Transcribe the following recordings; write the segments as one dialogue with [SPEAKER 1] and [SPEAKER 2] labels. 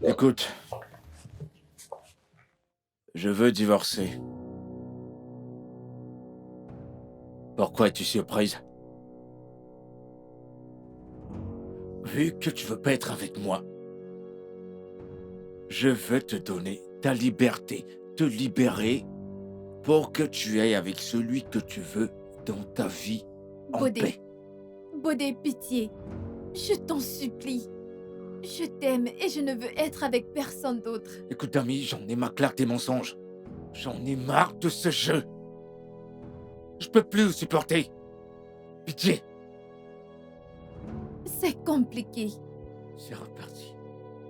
[SPEAKER 1] Écoute, je veux divorcer. Pourquoi es-tu surprise? Vu que tu veux pas être avec moi, je veux te donner ta liberté, te libérer pour que tu ailles avec celui que tu veux dans ta vie en
[SPEAKER 2] Bodé,
[SPEAKER 1] paix.
[SPEAKER 2] Bodé, pitié. Je t'en supplie. Je t'aime et je ne veux être avec personne d'autre.
[SPEAKER 1] Écoute, ami, j'en ai marre de tes mensonges. J'en ai marre de ce jeu. Je peux plus le supporter. Pitié.
[SPEAKER 2] C'est compliqué.
[SPEAKER 1] C'est reparti.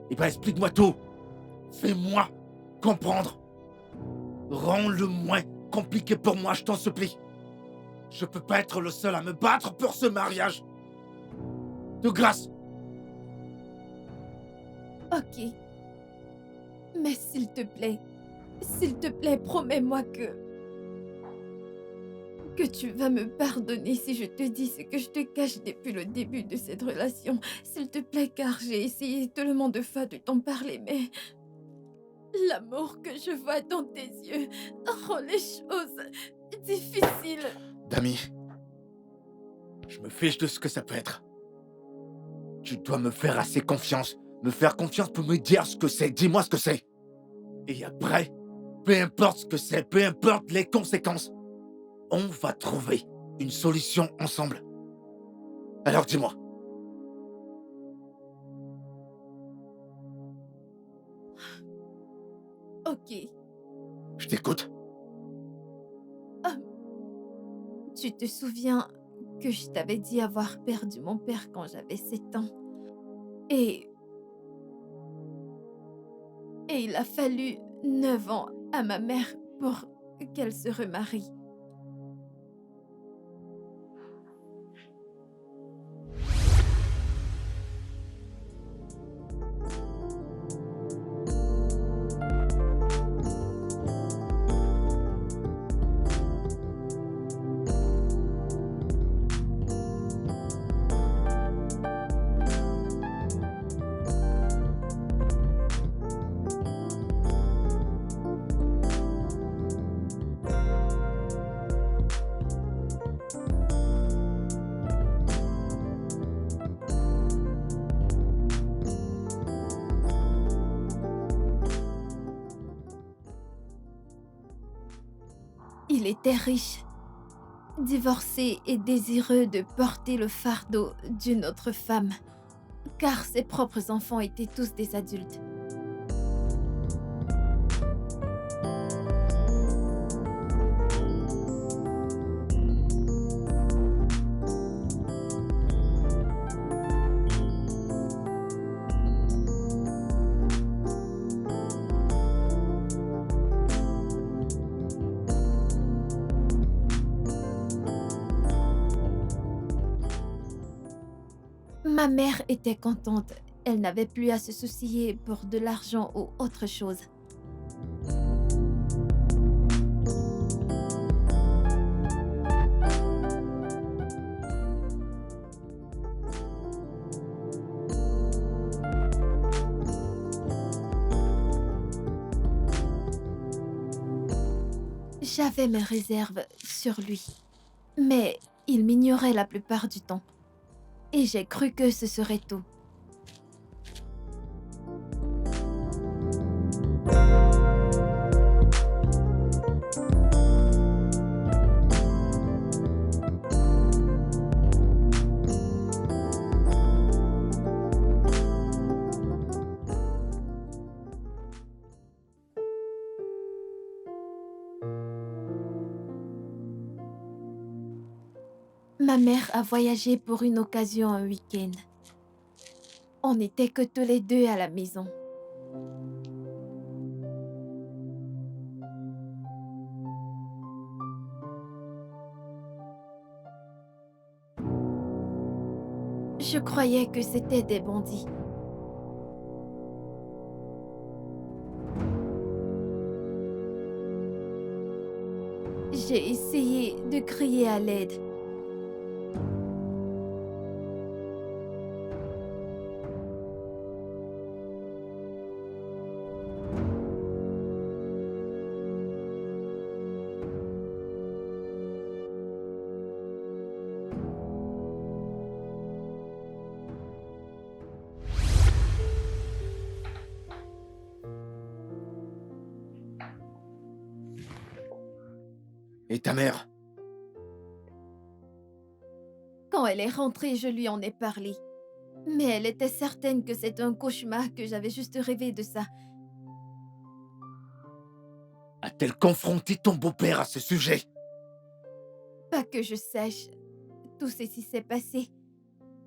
[SPEAKER 1] Eh ben, explique-moi tout. Fais-moi comprendre. Rends le moins compliqué pour moi, je t'en supplie. Je peux pas être le seul à me battre pour ce mariage. De grâce.
[SPEAKER 2] Ok. Mais s'il te plaît, promets-moi que tu vas me pardonner si je te dis ce que je te cache depuis le début de cette relation. S'il te plaît, car j'ai essayé tellement de fois de t'en parler, mais l'amour que je vois dans tes yeux rend les choses difficiles.
[SPEAKER 1] Dami, je me fiche de ce que ça peut être. Tu dois me faire assez confiance. Me faire confiance pour me dire ce que c'est. Dis-moi ce que c'est. Et après, peu importe ce que c'est, peu importe les conséquences, on va trouver une solution ensemble. Alors dis-moi.
[SPEAKER 2] Ok.
[SPEAKER 1] Je t'écoute.
[SPEAKER 2] Ah, tu te souviens que je t'avais dit avoir perdu mon père quand j'avais 7 ans. Et, et il a fallu 9 ans à ma mère pour qu'elle se remarie. Il était riche, divorcé et désireux de porter le fardeau d'une autre femme, car ses propres enfants étaient tous des adultes. Ma mère était contente, elle n'avait plus à se soucier pour de l'argent ou autre chose. J'avais mes réserves sur lui, mais il m'ignorait la plupart du temps, et j'ai cru que ce serait tout. Ma mère a voyagé pour une occasion un week-end. On n'était que tous les deux à la maison. Je croyais que c'était des bandits. J'ai essayé de crier à l'aide.
[SPEAKER 1] Et ta mère?
[SPEAKER 2] Quand elle est rentrée, je lui en ai parlé. Mais elle était certaine que c'est un cauchemar, que j'avais juste rêvé de ça.
[SPEAKER 1] A-t-elle confronté ton beau-père à ce sujet?
[SPEAKER 2] Pas que je sache. Tout ceci s'est passé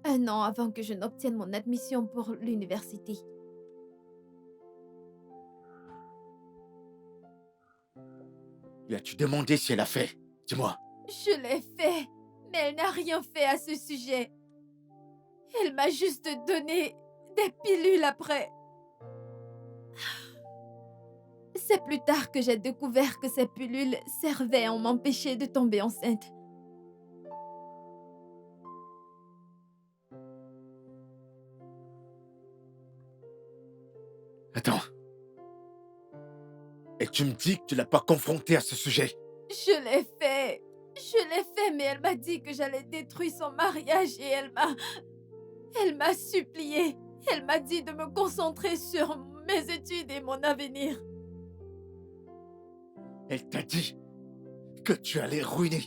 [SPEAKER 2] 1 an avant que je n'obtienne mon admission pour l'université.
[SPEAKER 1] Lui as-tu demandé si elle a fait? Dis-moi.
[SPEAKER 2] Je l'ai fait, mais elle n'a rien fait à ce sujet. Elle m'a juste donné des pilules après. C'est plus tard que j'ai découvert que ces pilules servaient à m'empêcher de tomber enceinte.
[SPEAKER 1] Attends. Et tu me dis que tu l'as pas confrontée à ce sujet?
[SPEAKER 2] Je l'ai fait. Je l'ai fait, mais elle m'a dit que j'allais détruire son mariage et Elle m'a supplié. Elle m'a dit de me concentrer sur mes études et mon avenir.
[SPEAKER 1] Elle t'a dit que tu allais ruiner.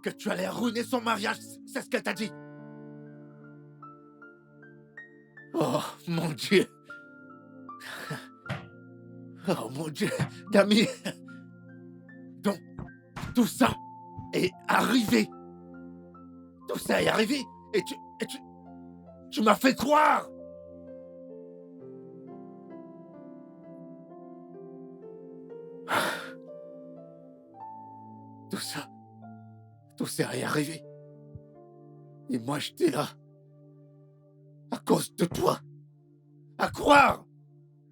[SPEAKER 1] Que tu allais ruiner son mariage. C'est ce qu'elle t'a dit. Oh, mon Dieu. Oh, mon Dieu. Dami. Donc, tout ça est arrivé. Tout ça est arrivé. Et tu m'as fait croire. Tout ça est arrivé. Et moi, j'étais là. À cause de toi. À croire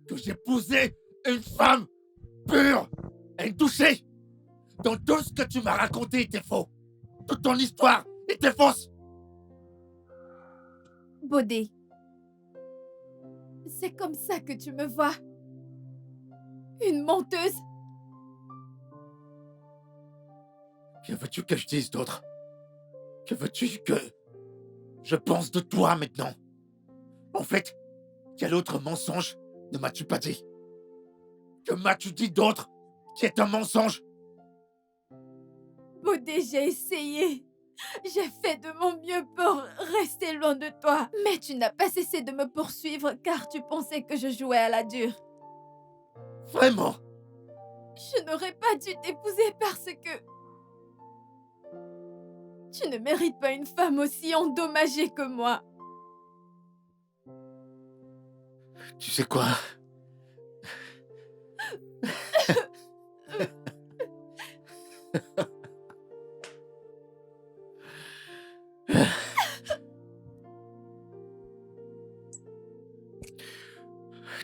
[SPEAKER 1] que j'épousais une femme pure et touchée. Donc tout ce que tu m'as raconté était faux. Toute ton histoire était fausse.
[SPEAKER 2] Bodé, c'est comme ça que tu me vois. Une menteuse.
[SPEAKER 1] Que veux-tu que je dise d'autre? Que veux-tu que je pense de toi maintenant? En fait, quel autre mensonge ne m'as-tu pas dit? Que m'as-tu dit d'autre qui est un mensonge?
[SPEAKER 2] Bodé, j'ai essayé. J'ai fait de mon mieux pour rester loin de toi. Mais tu n'as pas cessé de me poursuivre car tu pensais que je jouais à la dure.
[SPEAKER 1] Vraiment?
[SPEAKER 2] Je n'aurais pas dû t'épouser parce que tu ne mérites pas une femme aussi endommagée que moi.
[SPEAKER 1] Tu sais quoi?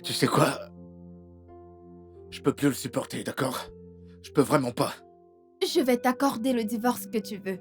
[SPEAKER 1] Tu sais quoi? Je peux plus le supporter, d'accord? Je peux vraiment pas.
[SPEAKER 2] Je vais t'accorder le divorce que tu veux.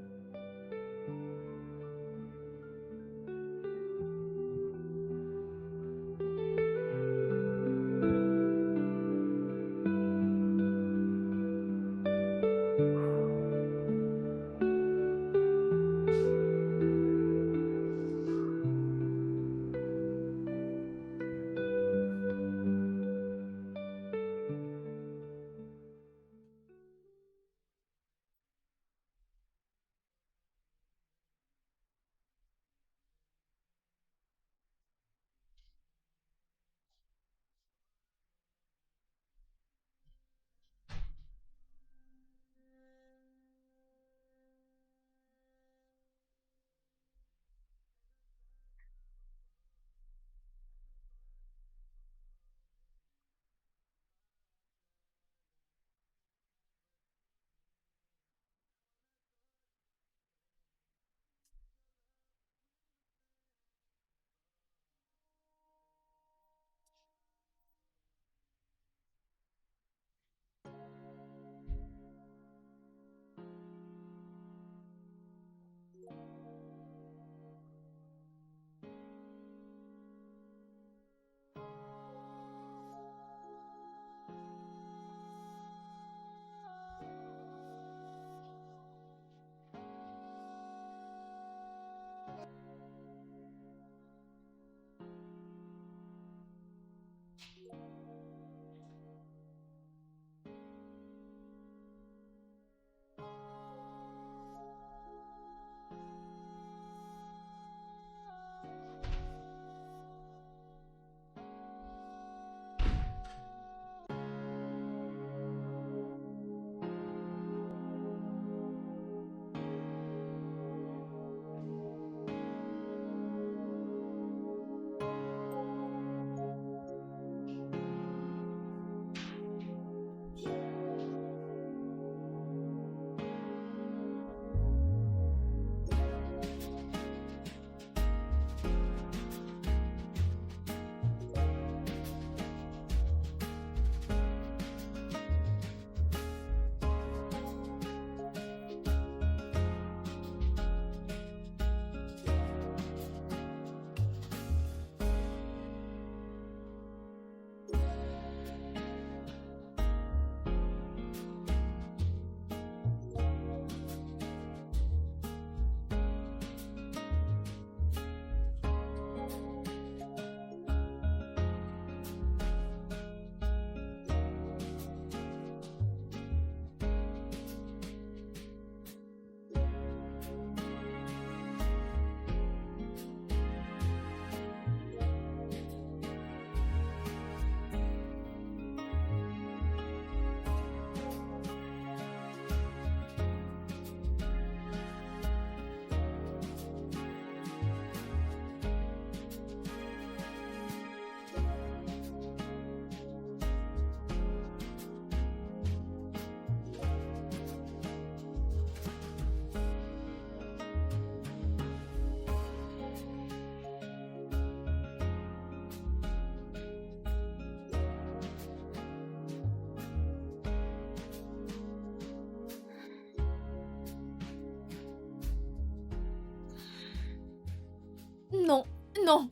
[SPEAKER 2] Non, non.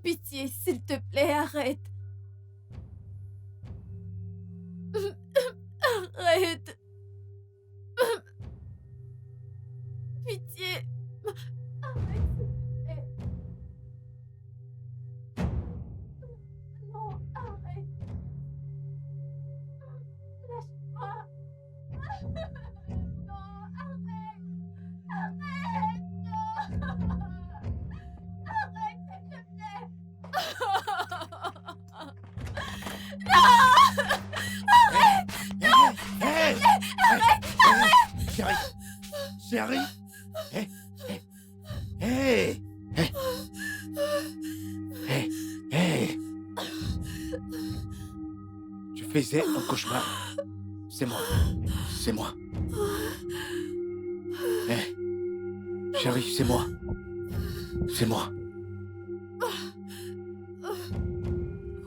[SPEAKER 2] Pitié, s'il te plaît, arrête. Arrête. Pitié. Arrête, s'il te plaît. Non, arrête. Lâche-moi. Non, arrête. Arrête. Non. Arrête, s'il te plaît.
[SPEAKER 1] Hé, hé, chérie, chérie, hé, hé, hé, hé, hé, hé. Tu faisais un cauchemar. C'est moi. C'est moi. Hé, chérie, c'est moi. C'est moi.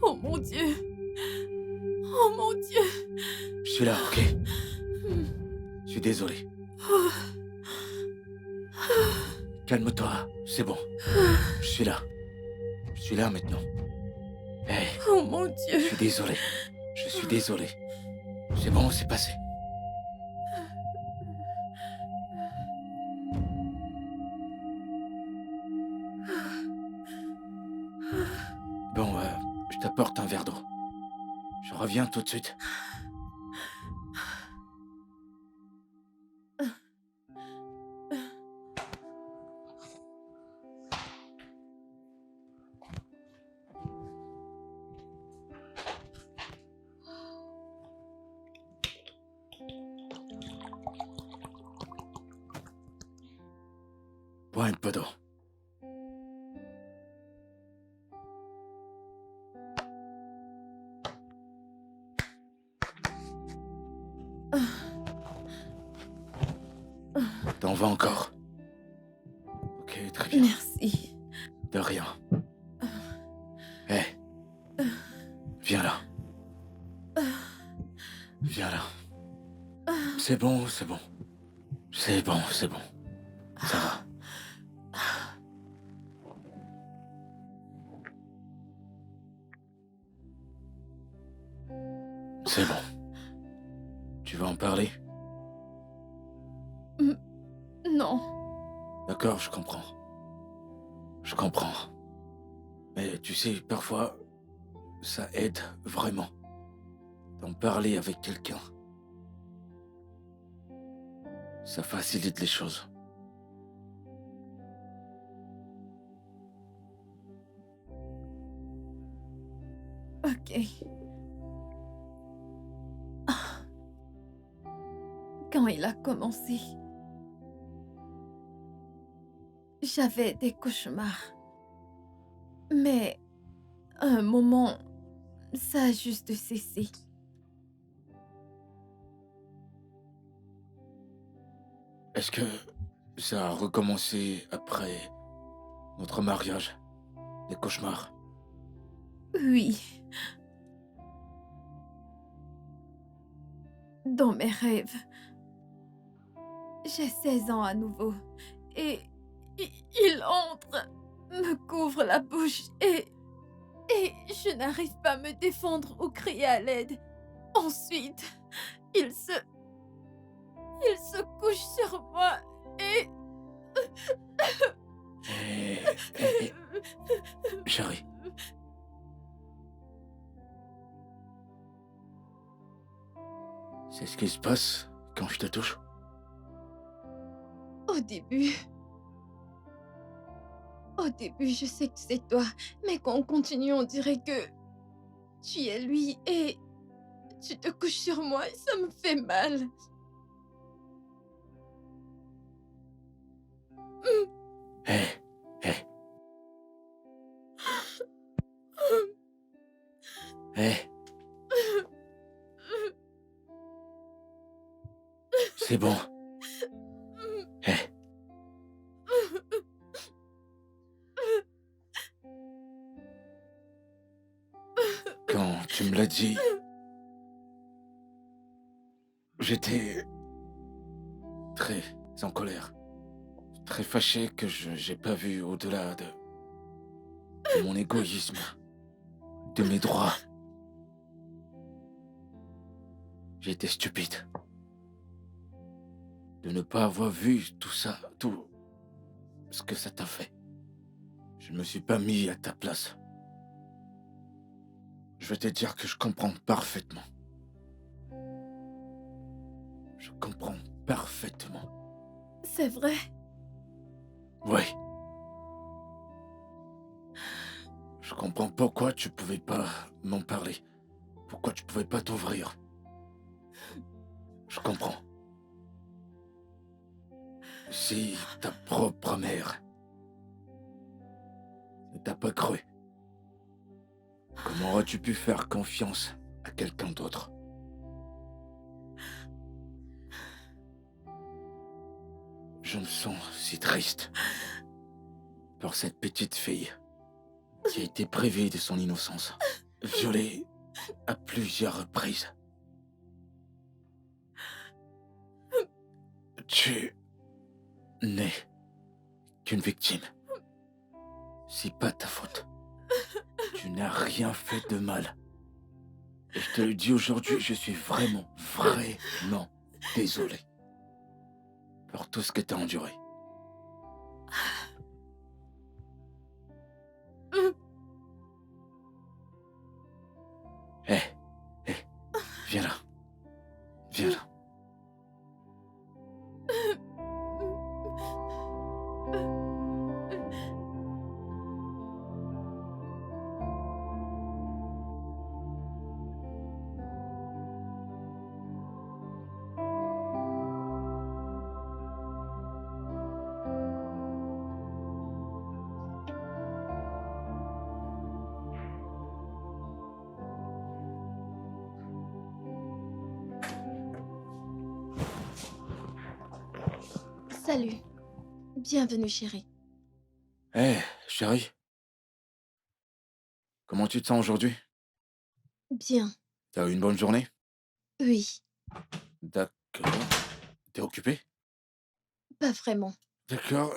[SPEAKER 2] Oh mon Dieu. Oh mon Dieu.
[SPEAKER 1] Je suis là, ok? Je suis désolé. Calme-toi, c'est bon. Je suis là. Je suis là maintenant. Hé,
[SPEAKER 2] Oh mon
[SPEAKER 1] je
[SPEAKER 2] Dieu.
[SPEAKER 1] suis désolé. Je suis désolé. C'est bon, c'est passé. Bon, je t'apporte un verre d'eau. Je reviens tout de suite. Bois un peu d'eau. T'en vas encore? Ok, très bien.
[SPEAKER 2] Merci.
[SPEAKER 1] De rien. Hé. Viens là. Viens là. C'est bon, c'est bon. C'est bon, c'est bon. Ça va. C'est bon. Tu vas en parler?
[SPEAKER 2] Non.
[SPEAKER 1] D'accord, je comprends. Je comprends. Mais tu sais, parfois, ça aide vraiment d'en parler avec quelqu'un. Ça facilite les choses.
[SPEAKER 2] Ok. Quand il a commencé, j'avais des cauchemars. Mais à un moment, ça a juste cessé.
[SPEAKER 1] Est-ce que ça a recommencé après notre mariage? Les cauchemars?
[SPEAKER 2] Oui, dans mes rêves. J'ai 16 ans à nouveau. Et il entre, me couvre la bouche et je n'arrive pas à me défendre ou crier à l'aide. Ensuite, il se, il se couche sur moi et...
[SPEAKER 1] Hé, chérie. C'est ce qui se passe quand je te touche?
[SPEAKER 2] Au début, je sais que c'est toi, mais quand on continue, on dirait que tu es lui et tu te couches sur moi et ça me fait mal.
[SPEAKER 1] Hé, hé. Hé. C'est bon. Hé. Quand tu me l'as dit, j'étais très en colère. Très fâché que j'ai pas vu au-delà de mon égoïsme, de mes droits. J'ai été stupide. De ne pas avoir vu tout ça, tout ce que ça t'a fait. Je ne me suis pas mis à ta place. Je vais te dire que je comprends parfaitement. Je comprends parfaitement.
[SPEAKER 2] C'est vrai.
[SPEAKER 1] Oui. Je comprends pourquoi tu pouvais pas m'en parler. Pourquoi tu pouvais pas t'ouvrir. Je comprends. Si ta propre mère ne t'a pas cru, comment aurais-tu pu faire confiance à quelqu'un d'autre? Je me sens si triste pour cette petite fille qui a été privée de son innocence, violée à plusieurs reprises. Tu n'es qu'une victime. C'est pas ta faute. Tu n'as rien fait de mal. Et je te le dis aujourd'hui, je suis vraiment désolé pour tout ce que t'as enduré. Hé, viens là. Viens là.
[SPEAKER 2] Salut. Bienvenue, chérie.
[SPEAKER 1] Hé, chérie, comment tu te sens aujourd'hui?
[SPEAKER 2] Bien.
[SPEAKER 1] T'as eu une bonne journée?
[SPEAKER 2] Oui,
[SPEAKER 1] D'accord. T'es occupé?
[SPEAKER 2] pas vraiment.
[SPEAKER 1] D'accord,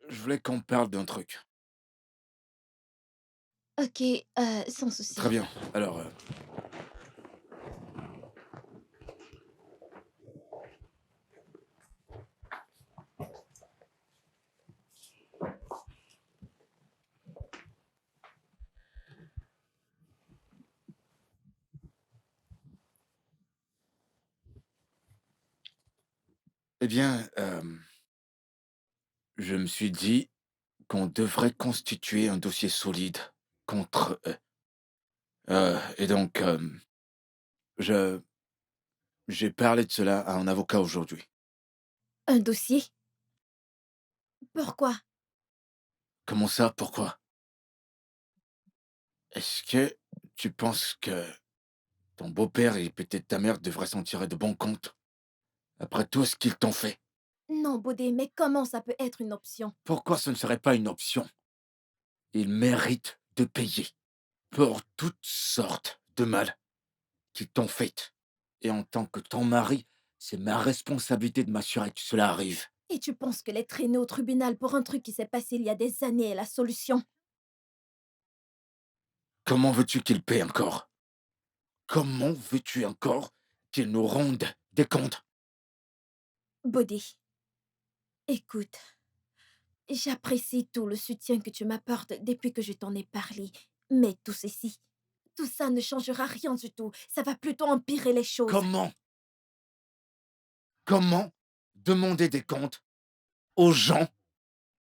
[SPEAKER 1] je voulais qu'on parle d'un truc.
[SPEAKER 2] Ok, sans
[SPEAKER 1] Très
[SPEAKER 2] souci.
[SPEAKER 1] bien. Alors, eh bien, je me suis dit qu'on devrait constituer un dossier solide contre eux. Et donc, je j'ai parlé de cela à un avocat aujourd'hui.
[SPEAKER 2] Un dossier? Pourquoi?
[SPEAKER 1] Comment ça, pourquoi? Est-ce que tu penses que ton beau-père et peut-être ta mère devraient s'en tirer de bon compte, après tout ce qu'ils t'ont fait?
[SPEAKER 2] Non, Baudé, mais comment ça peut être une option?
[SPEAKER 1] Pourquoi ce ne serait pas une option? Ils méritent de payer pour toutes sortes de mal qu'ils t'ont fait. Et en tant que ton mari, c'est ma responsabilité de m'assurer que cela arrive.
[SPEAKER 2] Et tu penses que les traîner au tribunal pour un truc qui s'est passé il y a des années est la solution?
[SPEAKER 1] Comment veux-tu qu'ils paient encore? Comment veux-tu encore qu'ils nous rendent des comptes?
[SPEAKER 2] Baudé, écoute, j'apprécie tout le soutien que tu m'apportes depuis que je t'en ai parlé. Mais tout ça ne changera rien du tout. Ça va plutôt empirer les choses.
[SPEAKER 1] Comment? Comment demander des comptes aux gens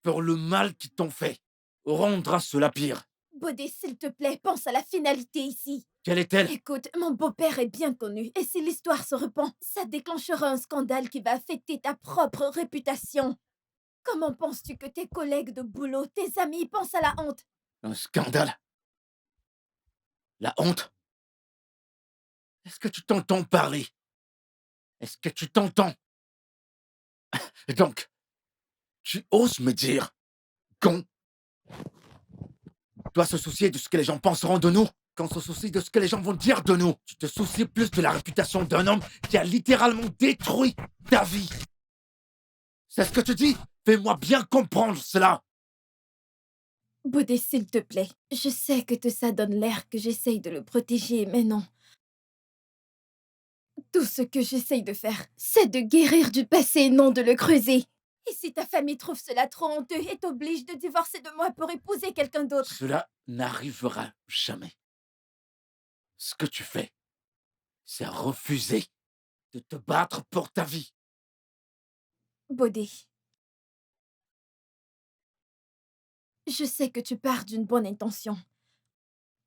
[SPEAKER 1] pour le mal qu'ils t'ont fait? Rendra cela pire.
[SPEAKER 2] Baudé, s'il te plaît, pense à la finalité ici.
[SPEAKER 1] Quelle est-elle?
[SPEAKER 2] Écoute, mon beau-père est bien connu, et si l'histoire se répand, ça déclenchera un scandale qui va affecter ta propre réputation. Comment penses-tu que tes collègues de boulot, tes amis pensent à la honte?
[SPEAKER 1] Un scandale? La honte? Est-ce que tu t'entends parler? Est-ce que tu t'entends? Donc, tu oses me dire qu'on doit se soucier de ce que les gens penseront de nous, qu'on se soucie de ce que les gens vont dire de nous. Tu te soucies plus de la réputation d'un homme qui a littéralement détruit ta vie. C'est ce que tu dis? Fais-moi bien comprendre cela.
[SPEAKER 2] Bodé, s'il te plaît. Je sais que ça donne l'air que j'essaye de le protéger, mais non. Tout ce que j'essaye de faire, c'est de guérir du passé, non de le creuser. Et si ta famille trouve cela trop honteux et t'oblige de divorcer de moi pour épouser quelqu'un d'autre?
[SPEAKER 1] Cela n'arrivera jamais. Ce que tu fais, c'est refuser de te battre pour ta vie.
[SPEAKER 2] Bodé, je sais que tu pars d'une bonne intention,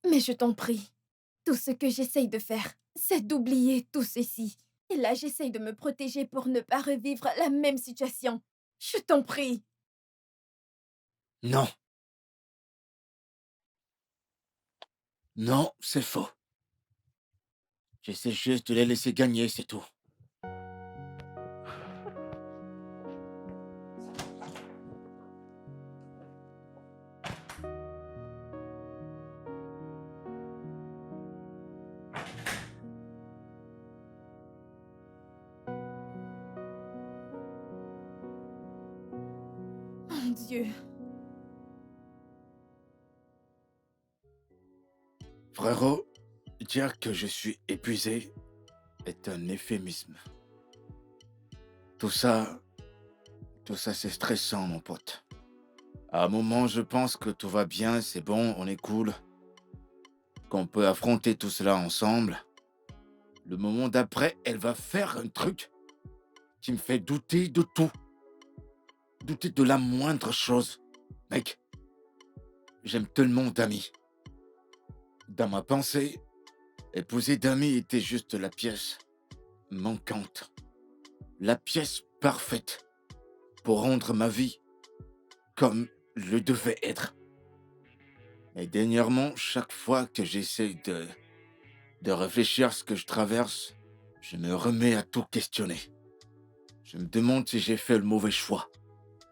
[SPEAKER 2] mais je t'en prie, tout ce que j'essaye de faire, c'est d'oublier tout ceci. Et là, j'essaye de me protéger pour ne pas revivre la même situation. Je t'en prie.
[SPEAKER 1] Non, non, c'est faux. J'essaie juste de les laisser gagner, c'est tout.
[SPEAKER 2] Mon Dieu.
[SPEAKER 1] Frérot, dire que je suis épuisé est un euphémisme. Tout ça, tout ça c'est stressant, mon pote. À un moment, je pense que tout va bien, c'est bon, on est cool, qu'on peut affronter tout cela ensemble. Le moment d'après, elle va faire un truc qui me fait douter de tout. Douter de la moindre chose. Mec, j'aime tellement Dami. Dans ma pensée, épouser Dami était juste la pièce manquante. La pièce parfaite pour rendre ma vie comme le devait être. Mais dernièrement, chaque fois que j'essaie de réfléchir à ce que je traverse, je me remets à tout questionner. Je me demande si j'ai fait le mauvais choix.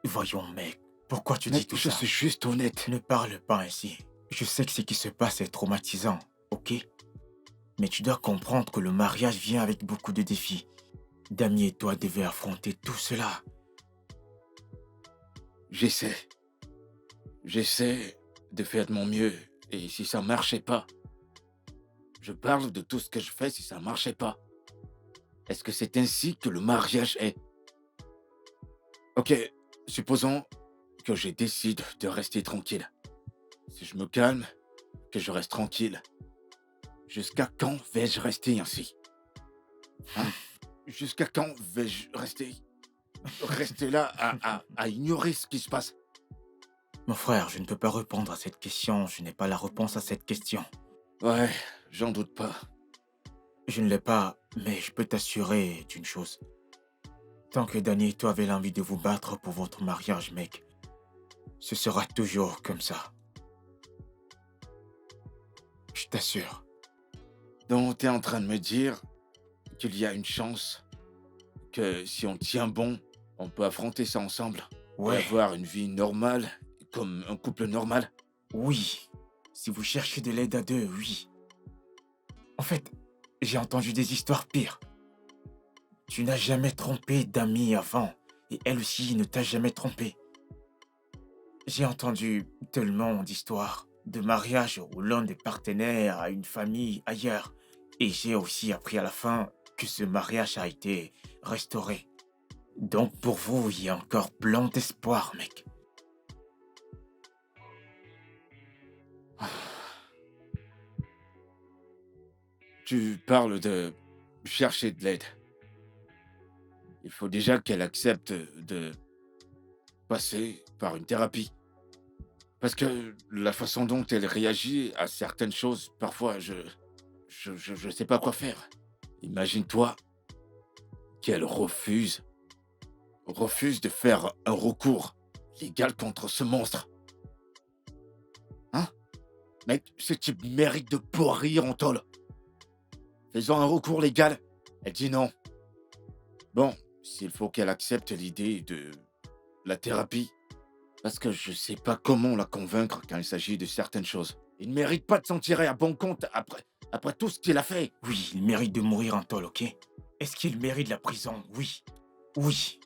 [SPEAKER 3] Voyons, mec, pourquoi tu dis
[SPEAKER 1] Mais
[SPEAKER 3] tout
[SPEAKER 1] je
[SPEAKER 3] ça?
[SPEAKER 1] suis juste honnête.
[SPEAKER 3] Ne parle pas ainsi. Je sais que ce qui se passe est traumatisant, ok? Mais tu dois comprendre que le mariage vient avec beaucoup de défis. Dami et toi devez affronter tout cela.
[SPEAKER 1] J'essaie. J'essaie de faire de mon mieux. Et si ça marchait pas, je parle de tout ce que je fais si ça marchait pas. Est-ce que c'est ainsi que le mariage est? Ok, supposons que je décide de rester tranquille. Si je me calme, que je reste tranquille. Jusqu'à quand vais-je rester ainsi? Hein? Jusqu'à quand vais-je rester là à ignorer ce qui se passe?
[SPEAKER 3] Mon frère, je ne peux pas répondre à cette question. Je n'ai pas la réponse à cette question.
[SPEAKER 1] Ouais, j'en doute pas.
[SPEAKER 3] Je ne l'ai pas, mais je peux t'assurer d'une chose. Tant que Dani et toi avez l'envie de vous battre pour votre mariage, mec, ce sera toujours comme ça. Je t'assure.
[SPEAKER 1] Donc t'es en train de me dire qu'il y a une chance que si on tient bon, on peut affronter ça ensemble et
[SPEAKER 3] Ouais,
[SPEAKER 1] avoir une vie normale, comme un couple normal?
[SPEAKER 3] oui. Si vous cherchez de l'aide à deux, oui. En fait, j'ai entendu des histoires pires. Tu n'as jamais trompé d'amis avant, et elle aussi ne t'a jamais trompé. J'ai entendu tellement d'histoires de mariage où l'un des partenaires a une famille ailleurs. Et j'ai aussi appris à la fin que ce mariage a été restauré. Donc pour vous, il y a encore plein d'espoir, mec.
[SPEAKER 1] Tu parles de chercher de l'aide. Il faut déjà qu'elle accepte de passer par une thérapie. Parce que la façon dont elle réagit à certaines choses, parfois, je sais pas quoi faire. Imagine-toi qu'elle refuse de faire un recours légal contre ce monstre. Hein? Mec, ce type mérite de pourrir en tôle. Faisant un recours légal, elle dit non. Bon, s'il faut qu'elle accepte l'idée de la thérapie, parce que je sais pas comment la convaincre quand il s'agit de certaines choses. Il ne mérite pas de s'en tirer à bon compte après tout ce qu'il a fait.
[SPEAKER 3] Oui, il mérite de mourir en tôle, ok? Est-ce qu'il mérite la prison? Oui. Oui.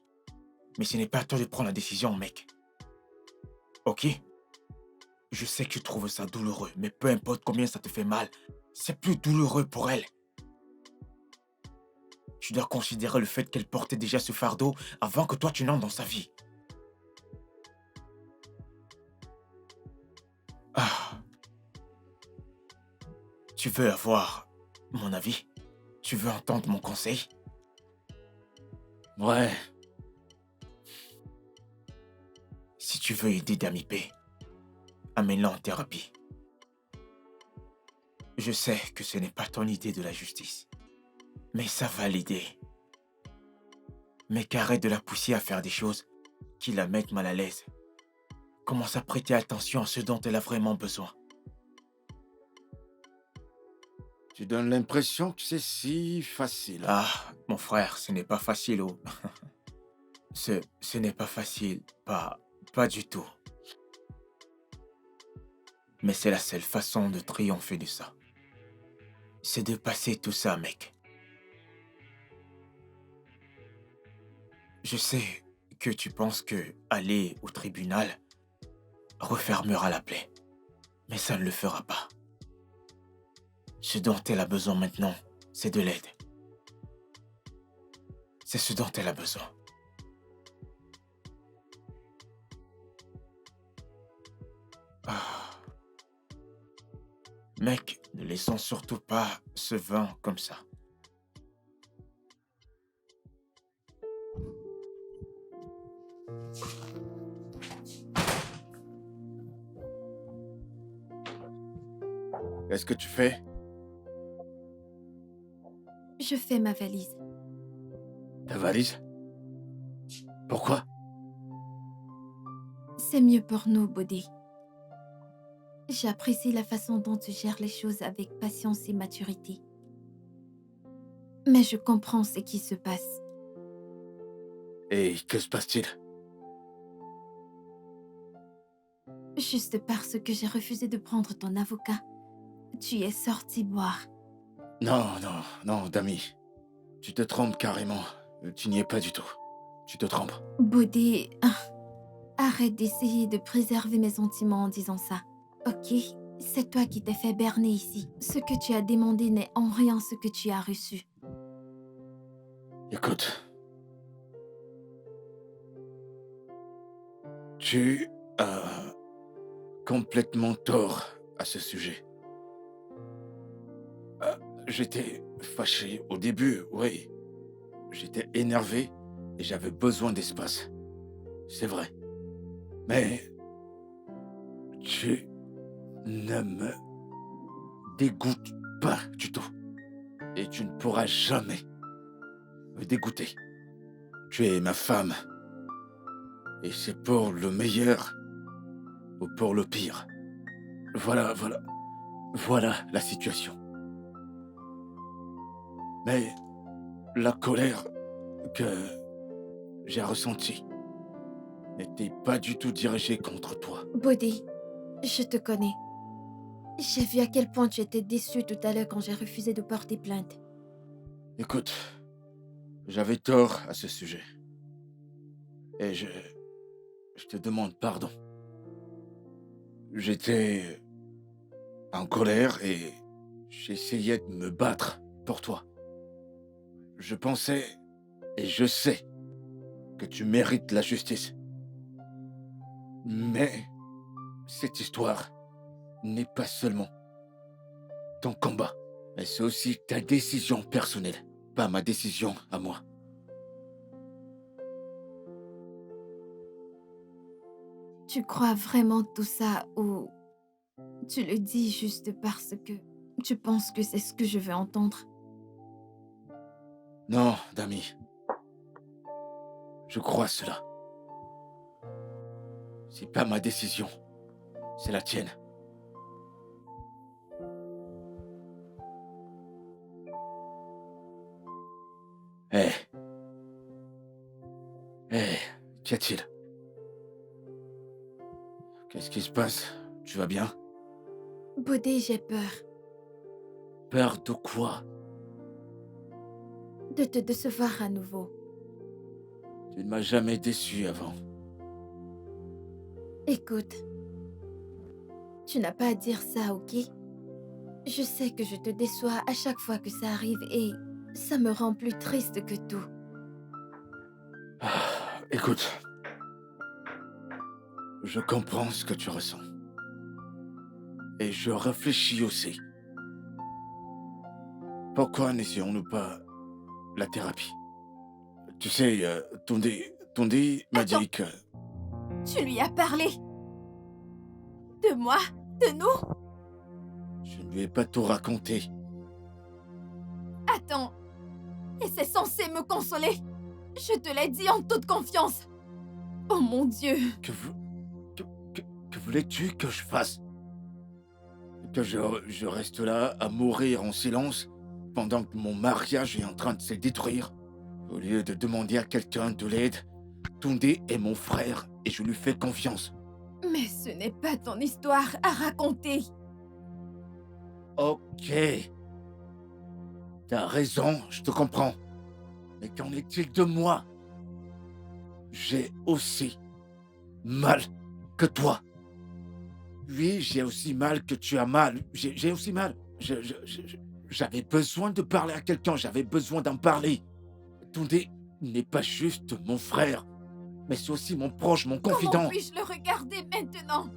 [SPEAKER 3] Mais ce n'est pas à toi de prendre la décision, mec. Ok? Je sais que tu trouves ça douloureux, mais peu importe combien ça te fait mal, c'est plus douloureux pour elle. Tu dois considérer le fait qu'elle portait déjà ce fardeau avant que toi tu n'entres dans sa vie. Ah, tu veux avoir mon avis? Tu veux entendre mon conseil?
[SPEAKER 1] Ouais,
[SPEAKER 3] Si tu veux aider Dami P, amène-la en thérapie. Je sais que ce n'est pas ton idée de la justice, mais ça va l'aider. Mais qu'arrête de la pousser à faire des choses qui la mettent mal à l'aise. Commence à prêter attention à ce dont elle a vraiment besoin.
[SPEAKER 1] tu donnes l'impression que c'est si facile.
[SPEAKER 3] Ah, mon frère, ce n'est pas facile, oh. Ce n'est pas facile, pas du tout. Mais c'est la seule façon de triompher de ça. C'est de passer tout ça, mec. Je sais que tu penses que aller au tribunal refermera la plaie. Mais ça ne le fera pas. Ce dont elle a besoin maintenant, c'est de l'aide. C'est ce dont elle a besoin. Ah. Mec, ne laissons surtout pas ce vin comme ça.
[SPEAKER 1] Qu'est-ce que tu fais?
[SPEAKER 2] Je fais ma valise.
[SPEAKER 1] Ta valise? Pourquoi?
[SPEAKER 2] C'est mieux pour nous, Bodé. J'apprécie la façon dont tu gères les choses avec patience et maturité. Mais je comprends ce qui se passe.
[SPEAKER 1] Et que se passe-t-il?
[SPEAKER 2] Juste parce que j'ai refusé de prendre ton avocat, tu es sorti boire.
[SPEAKER 1] Non, non, non, Dami. Tu te trompes carrément. Tu n'y es pas du tout. Tu te trompes.
[SPEAKER 2] Bodé, arrête d'essayer de préserver mes sentiments en disant ça. Ok, c'est toi qui t'es fait berner ici. Ce que tu as demandé n'est en rien ce que tu as reçu.
[SPEAKER 1] Écoute. Tu as complètement tort à ce sujet. J'étais fâché au début, oui. J'étais énervé et j'avais besoin d'espace. C'est vrai. Mais tu ne me dégoûtes pas du tout. Et tu ne pourras jamais me dégoûter. Tu es ma femme. Et c'est pour le meilleur ou pour le pire. Voilà la situation. Mais la colère que j'ai ressentie n'était pas du tout dirigée contre toi.
[SPEAKER 2] Bodé, je te connais. J'ai vu à quel point tu étais déçu tout à l'heure quand j'ai refusé de porter plainte.
[SPEAKER 1] Écoute, j'avais tort à ce sujet. Et je te demande pardon. J'étais en colère et j'essayais de me battre pour toi. Je pensais et je sais que tu mérites la justice. Mais cette histoire n'est pas seulement ton combat, mais c'est aussi ta décision personnelle, pas ma décision à moi.
[SPEAKER 2] Tu crois vraiment tout ça ou tu le dis juste parce que tu penses que c'est ce que je veux entendre?
[SPEAKER 1] Non, Dami. Je crois cela. C'est pas ma décision, c'est la tienne. Hé. Hé, qu'y a-t-il? Qu'est-ce qui se passe? Tu vas bien?
[SPEAKER 2] Bodé, j'ai peur
[SPEAKER 1] Peur de quoi?
[SPEAKER 2] de te décevoir à nouveau.
[SPEAKER 1] Tu ne m'as jamais déçu avant.
[SPEAKER 2] Écoute, tu n'as pas à dire ça, ok? Je sais que je te déçois à chaque fois que ça arrive et ça me rend plus triste que tout.
[SPEAKER 1] Écoute, je comprends ce que tu ressens. Et je réfléchis aussi. Pourquoi n'essayons-nous pas la thérapie? Tu sais, Tondi m'a
[SPEAKER 2] Attends.
[SPEAKER 1] dit que...
[SPEAKER 2] Tu lui as parlé? De moi? De nous?
[SPEAKER 1] Je ne lui ai pas tout raconté.
[SPEAKER 2] Attends. Et c'est censé me consoler? Je te l'ai dit en toute confiance. Oh mon Dieu.
[SPEAKER 1] Que voulais-tu que je fasse? Que je reste là à mourir en silence pendant que mon mariage est en train de se détruire? Au lieu de demander à quelqu'un de l'aide, Tondi est mon frère et je lui fais confiance.
[SPEAKER 2] Mais ce n'est pas ton histoire à raconter.
[SPEAKER 1] Ok. T'as raison, je te comprends. Mais qu'en est-il de moi? J'ai aussi mal que toi. Oui, j'ai aussi mal que tu as mal. J'ai aussi mal. J'avais besoin de parler à quelqu'un, j'avais besoin d'en parler. Toundé n'est pas juste mon frère, mais c'est aussi mon proche, mon confident.
[SPEAKER 2] Comment puis-je le regarder maintenant?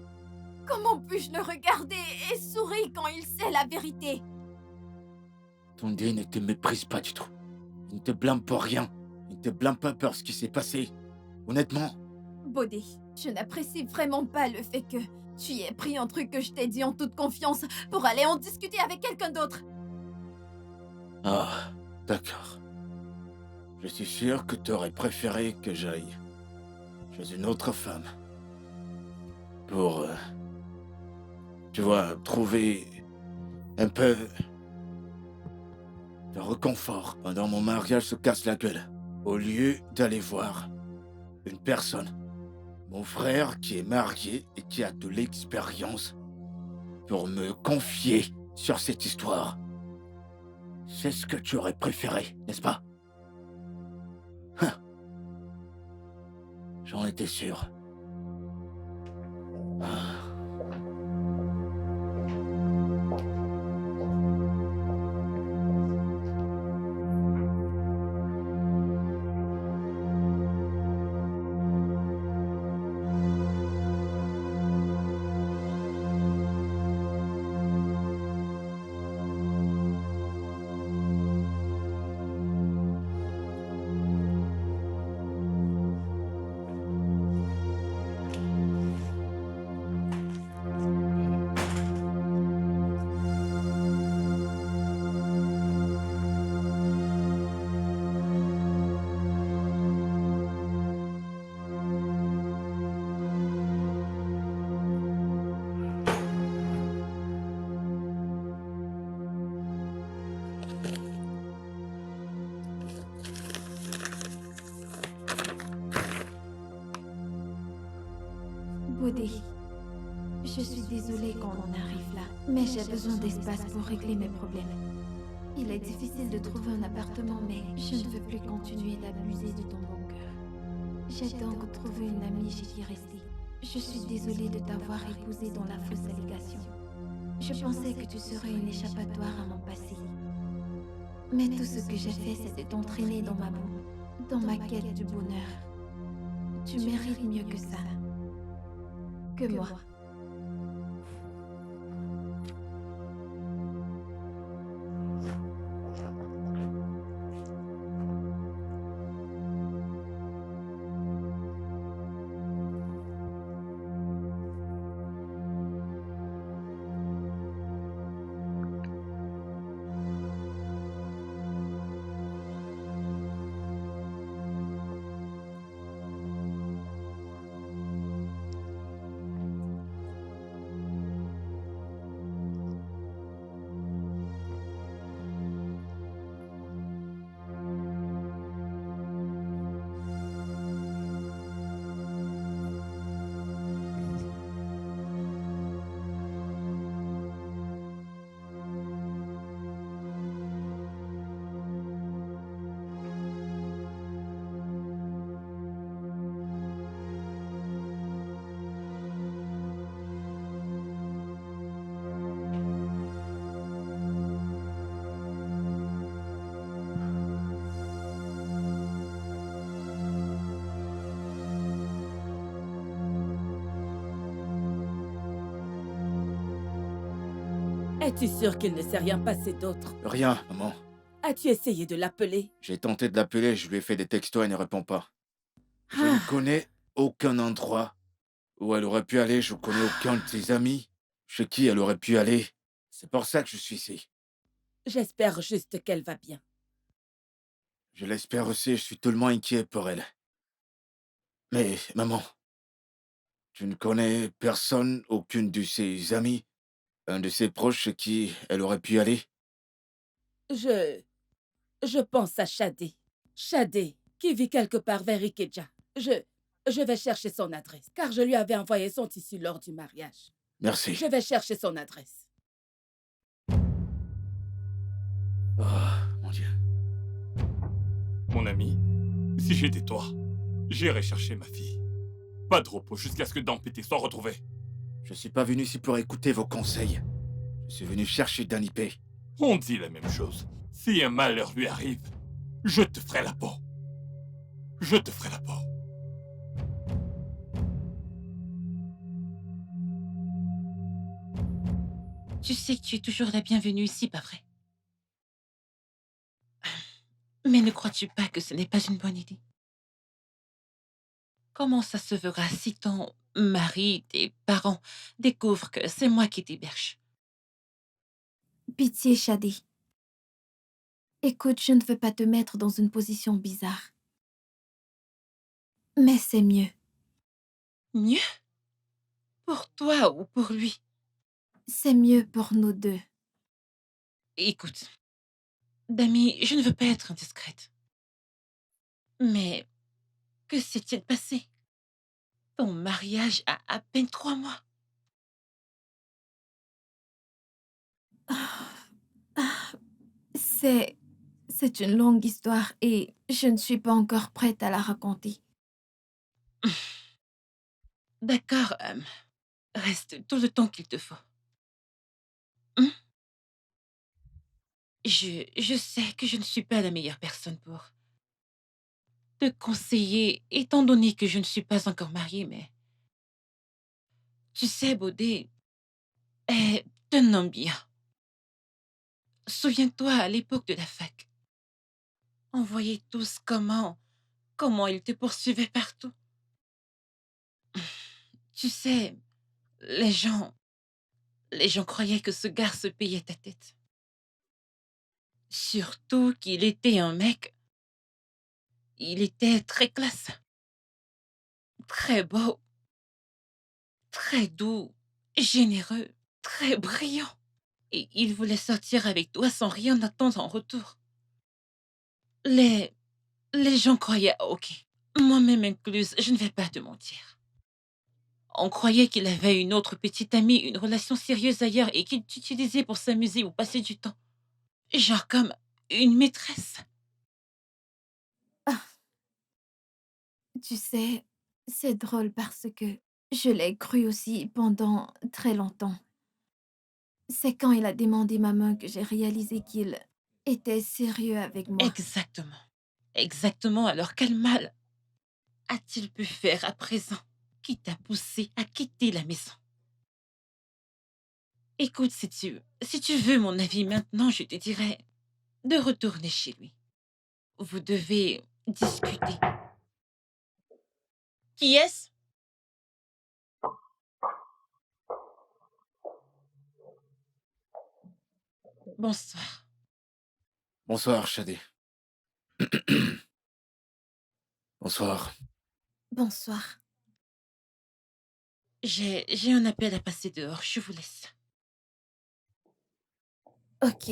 [SPEAKER 2] Comment puis-je le regarder et sourire quand il sait la vérité?
[SPEAKER 1] Toundé ne te méprise pas du tout. Il ne te blâme pour rien. Il ne te blâme pas pour ce qui s'est passé. Honnêtement.
[SPEAKER 2] Bodé, je n'apprécie vraiment pas le fait que tu y aies pris un truc que je t'ai dit en toute confiance pour aller en discuter avec quelqu'un d'autre.
[SPEAKER 1] Ah, d'accord. Je suis sûr que tu aurais préféré que j'aille chez une autre femme. Pour, tu vois, trouver un peu de réconfort pendant mon mariage se casse la gueule. Au lieu d'aller voir une personne, mon frère qui est marié et qui a de l'expérience, pour me confier sur cette histoire. C'est ce que tu aurais préféré, n'est-ce pas? J'en étais sûr.
[SPEAKER 2] Bodé, je suis désolée quand on arrive là, mais j'ai besoin d'espace pour régler mes problèmes. Il est difficile de trouver un appartement, mais je ne veux plus continuer d'abuser de ton bon cœur. J'ai donc trouvé une amie chez qui rester. Je suis désolée de t'avoir épousée dans la fausse allégation. Je pensais que tu serais une échappatoire à mon passé. Mais tout ce que j'ai fait, c'est de t'entraîner dans ma boue, dans ma quête du bonheur. Tu mérites mieux que ça. Que moi.
[SPEAKER 4] Es-tu sûr qu'il ne s'est rien passé d'autre?
[SPEAKER 1] Rien, maman.
[SPEAKER 4] As-tu essayé de l'appeler?
[SPEAKER 1] J'ai tenté de l'appeler, je lui ai fait des textos, elle ne répond pas. Je ne
[SPEAKER 4] Ah,
[SPEAKER 1] connais aucun endroit où elle aurait pu aller, je connais aucun de ses amis chez qui elle aurait pu aller. C'est pour ça que je suis ici.
[SPEAKER 4] j'espère juste qu'elle va bien.
[SPEAKER 1] Je l'espère aussi, je suis tellement inquiet pour elle. Mais, maman, tu ne connais personne, aucune de ses amis, un de ses proches chez qui elle aurait pu aller?
[SPEAKER 4] Je... je pense à Shadé. Shadé, qui vit quelque part vers Ikeja. Je vais chercher son adresse, car je lui avais envoyé son tissu lors du mariage.
[SPEAKER 1] Merci.
[SPEAKER 4] Je vais chercher son adresse.
[SPEAKER 1] Oh, mon Dieu.
[SPEAKER 5] Mon ami, si j'étais toi, j'irais chercher ma fille. Pas de repos jusqu'à ce que Dampété soit retrouvé.
[SPEAKER 1] Je suis pas venu ici pour écouter vos conseils. Je suis venu chercher Danipé.
[SPEAKER 5] On dit la même chose. Si un malheur lui arrive, je te ferai la peau. Je te ferai la peau.
[SPEAKER 6] Tu sais que tu es toujours la bienvenue ici, pas vrai? Mais ne crois-tu pas que ce n'est pas une bonne idée? Comment ça se verra si ton mari, tes parents, découvrent que c'est moi qui t'héberge?
[SPEAKER 2] Pitié, Shadi. Écoute, je ne veux pas te mettre dans une position bizarre. Mais c'est mieux.
[SPEAKER 6] Mieux? Pour toi ou pour lui?
[SPEAKER 2] C'est mieux pour nous deux.
[SPEAKER 6] Écoute, Dami, je ne veux pas être indiscrète. Mais que s'est-il passé? Ton mariage a à peine 3 mois.
[SPEAKER 2] Ah, ah, C'est une longue histoire et je ne suis pas encore prête à la raconter.
[SPEAKER 6] D'accord, reste tout le temps qu'il te faut. Hum? Je sais que je ne suis pas la meilleure personne pour te conseiller, étant donné que je ne suis pas encore mariée, mais tu sais, Baudé est un homme bien. Souviens-toi à l'époque de la fac. On voyait tous comment il te poursuivait partout. Tu sais, les gens, les gens croyaient que ce gars se payait ta tête. Surtout qu'il était un mec. Il était très classe, très beau, très doux, généreux, très brillant. Et il voulait sortir avec toi sans rien attendre en retour. Les, les gens croyaient, ok, moi-même incluse, je ne vais pas te mentir. On croyait qu'il avait une autre petite amie, une relation sérieuse ailleurs et qu'il t'utilisait pour s'amuser ou passer du temps. Genre comme une maîtresse.
[SPEAKER 2] Ah, tu sais, c'est drôle parce que je l'ai cru aussi pendant très longtemps. C'est quand il a demandé ma main que j'ai réalisé qu'il était sérieux avec moi.
[SPEAKER 6] Exactement. Exactement, alors quel mal a-t-il pu faire à présent qui t'a poussé à quitter la maison? Écoute, si tu veux mon avis maintenant, je te dirais de retourner chez lui. Vous devez discuter. Qui est-ce? Bonsoir.
[SPEAKER 1] Bonsoir, Shadé. Bonsoir.
[SPEAKER 2] Bonsoir.
[SPEAKER 6] J'ai un appel à passer dehors, je vous laisse.
[SPEAKER 2] Ok.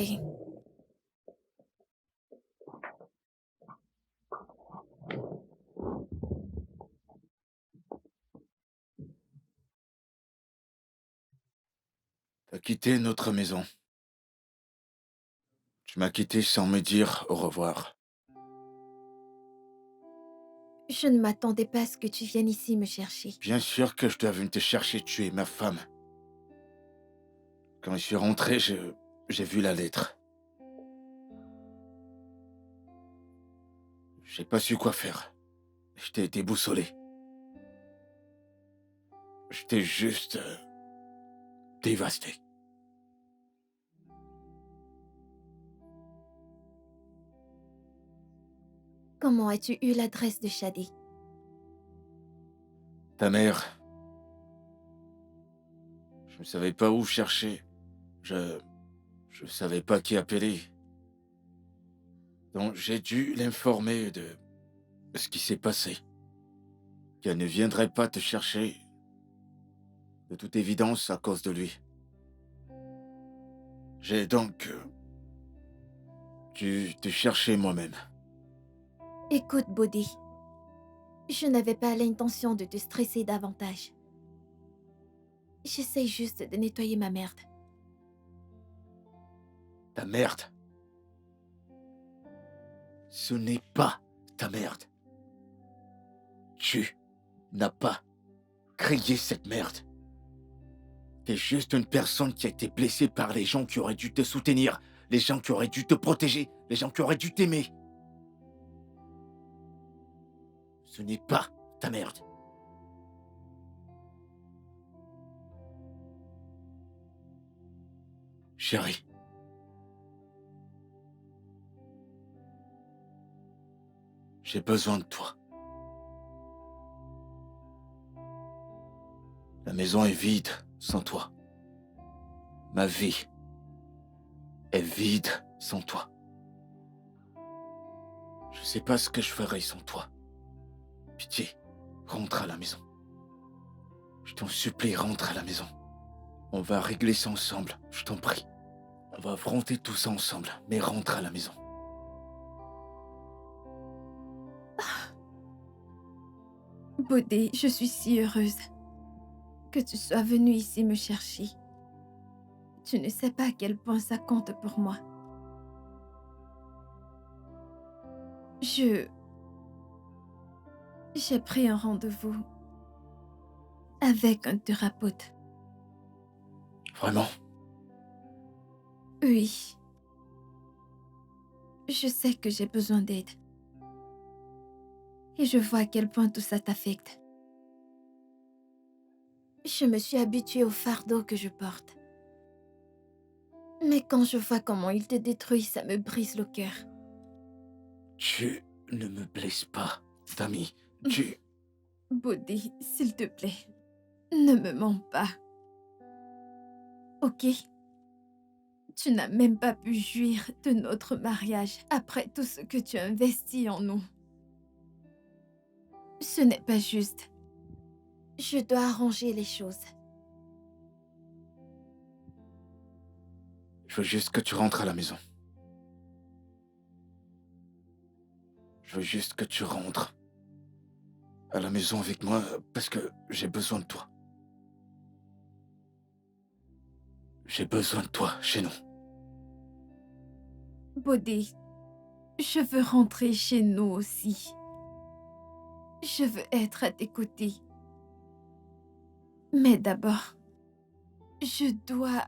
[SPEAKER 1] T'as quitté notre maison. Tu m'as quitté sans me dire au revoir.
[SPEAKER 2] Je ne m'attendais pas à ce que tu viennes ici me chercher.
[SPEAKER 1] Bien sûr que je dois venir te chercher, tu es ma femme. Quand je suis rentré, j'ai vu la lettre. J'ai pas su quoi faire. J'étais déboussolé. J'étais juste dévasté.
[SPEAKER 2] Comment as-tu eu l'adresse de Shadi?
[SPEAKER 1] Ta mère. Je ne savais pas où chercher. Je ne savais pas qui appeler. Donc j'ai dû l'informer de ce qui s'est passé. Qu'elle ne viendrait pas te chercher. De toute évidence à cause de lui. J'ai donc dû te chercher moi-même.
[SPEAKER 2] Écoute, Bodhi. Je n'avais pas l'intention de te stresser davantage. J'essaye juste de nettoyer ma merde.
[SPEAKER 1] Ta merde. Ce n'est pas ta merde. Tu n'as pas créé cette merde. T'es juste une personne qui a été blessée par les gens qui auraient dû te soutenir, les gens qui auraient dû te protéger, les gens qui auraient dû t'aimer. Ce n'est pas ta merde. Chérie. J'ai besoin de toi. La maison est vide sans toi. Ma vie est vide sans toi. Je sais pas ce que je ferais sans toi. Pitié, rentre à la maison. Je t'en supplie, rentre à la maison. On va régler ça ensemble, je t'en prie. On va affronter tout ça ensemble, mais rentre à la maison.
[SPEAKER 2] Bodhi, je suis si heureuse que tu sois venu ici me chercher. Tu ne sais pas à quel point ça compte pour moi. J'ai pris un rendez-vous avec un thérapeute.
[SPEAKER 1] Vraiment?
[SPEAKER 2] Oui. Je sais que j'ai besoin d'aide. Et je vois à quel point tout ça t'affecte. Je me suis habituée au fardeau que je porte. Mais quand je vois comment il te détruit, ça me brise le cœur.
[SPEAKER 1] Tu ne me blesses pas, Tammy. Tu...
[SPEAKER 2] Bodhi, s'il te plaît, ne me mens pas. Ok? Tu n'as même pas pu jouir de notre mariage après tout ce que tu as investi en nous. Ce n'est pas juste. Je dois arranger les choses.
[SPEAKER 1] Je veux juste que tu rentres à la maison. Je veux juste que tu rentres à la maison avec moi parce que j'ai besoin de toi. J'ai besoin de toi chez nous.
[SPEAKER 2] Bodhi, je veux rentrer chez nous aussi. Je veux être à tes côtés. Mais d'abord, je dois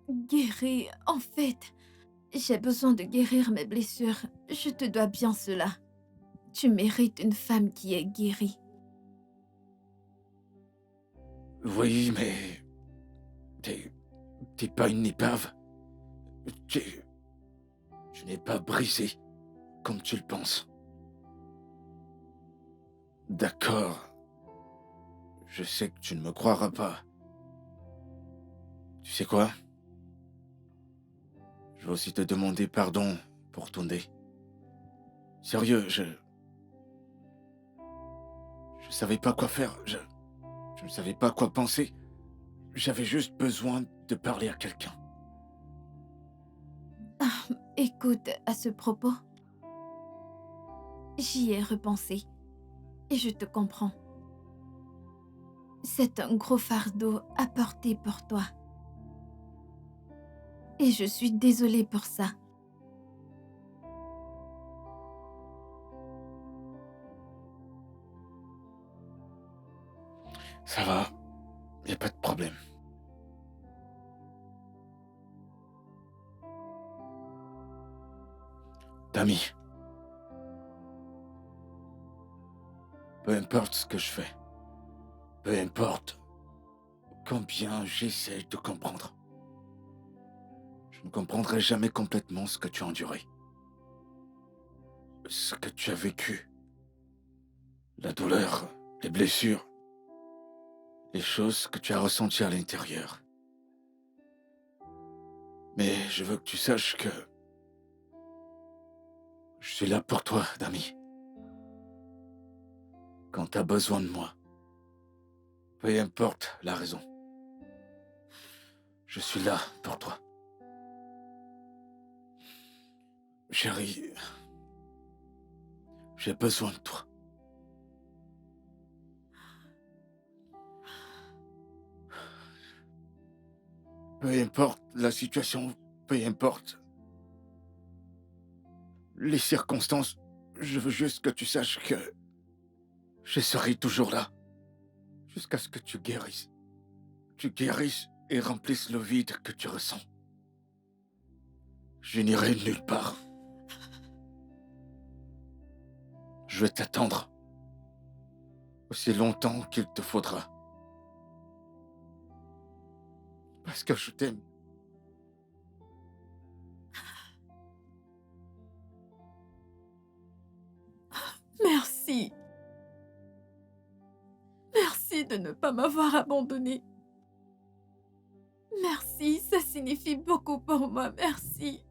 [SPEAKER 2] guérir. En fait, j'ai besoin de guérir mes blessures. Je te dois bien cela. Tu mérites une femme qui est guérie.
[SPEAKER 1] Oui, mais... T'es pas une épave. Tu n'es pas brisé comme tu le penses. D'accord. Je sais que tu ne me croiras pas. Tu sais quoi? Je vais aussi te demander pardon pour ton dé. Sérieux, je savais pas quoi faire. Je ne savais pas quoi penser. J'avais juste besoin de parler à quelqu'un.
[SPEAKER 2] Écoute, à ce propos, j'y ai repensé et je te comprends. C'est un gros fardeau à porter pour toi. Et je suis désolée pour ça.
[SPEAKER 1] Ça va, y a pas de problème. Tammy. Peu importe ce que je fais. Peu importe combien j'essaie de comprendre. Je ne comprendrai jamais complètement ce que tu as enduré. ce que tu as vécu. La douleur, les blessures, les choses que tu as ressenties à l'intérieur. Mais je veux que tu saches que je suis là pour toi, Dami. Quand tu as besoin de moi, peu importe la raison, je suis là pour toi. Chérie, j'ai besoin de toi. Peu importe la situation, peu importe les circonstances, je veux juste que tu saches que je serai toujours là, jusqu'à ce que tu guérisses. Tu guérisses et remplisses le vide que tu ressens. Je n'irai nulle part. Je vais t'attendre aussi longtemps qu'il te faudra. Parce que je t'aime.
[SPEAKER 2] Merci. Merci de ne pas m'avoir abandonnée. Merci, ça signifie beaucoup pour moi, merci.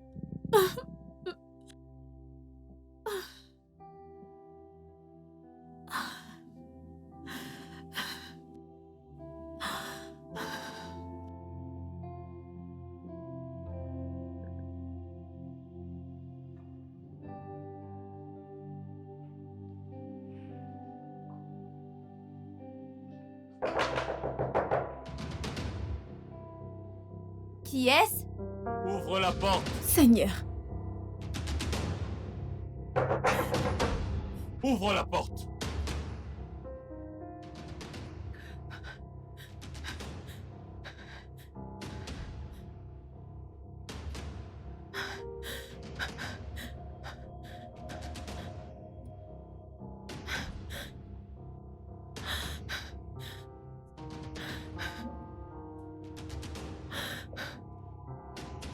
[SPEAKER 2] Qui est-ce?
[SPEAKER 5] Ouvre la porte!
[SPEAKER 2] Seigneur,
[SPEAKER 5] Ouvre la porte!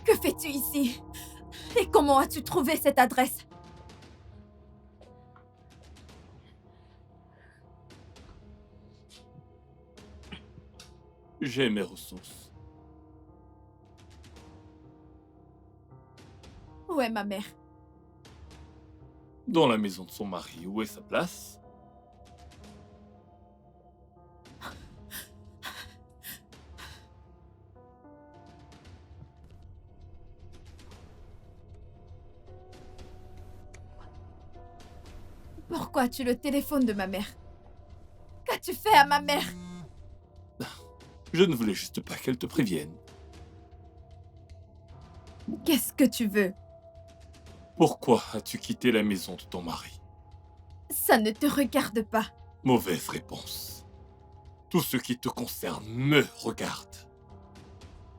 [SPEAKER 2] que fais-tu ici? Et comment as-tu trouvé cette adresse?
[SPEAKER 5] J'ai mes ressources.
[SPEAKER 2] Où est ma mère?
[SPEAKER 5] Dans la maison de son mari, où est sa place?
[SPEAKER 2] Pourquoi as-tu le téléphone de ma mère? Qu'as-tu fait à ma mère?
[SPEAKER 5] Je ne voulais juste pas qu'elle te prévienne.
[SPEAKER 2] Qu'est-ce que tu veux?
[SPEAKER 5] Pourquoi as-tu quitté la maison de ton mari?
[SPEAKER 2] Ça ne te regarde pas.
[SPEAKER 5] Mauvaise réponse. Tout ce qui te concerne me regarde.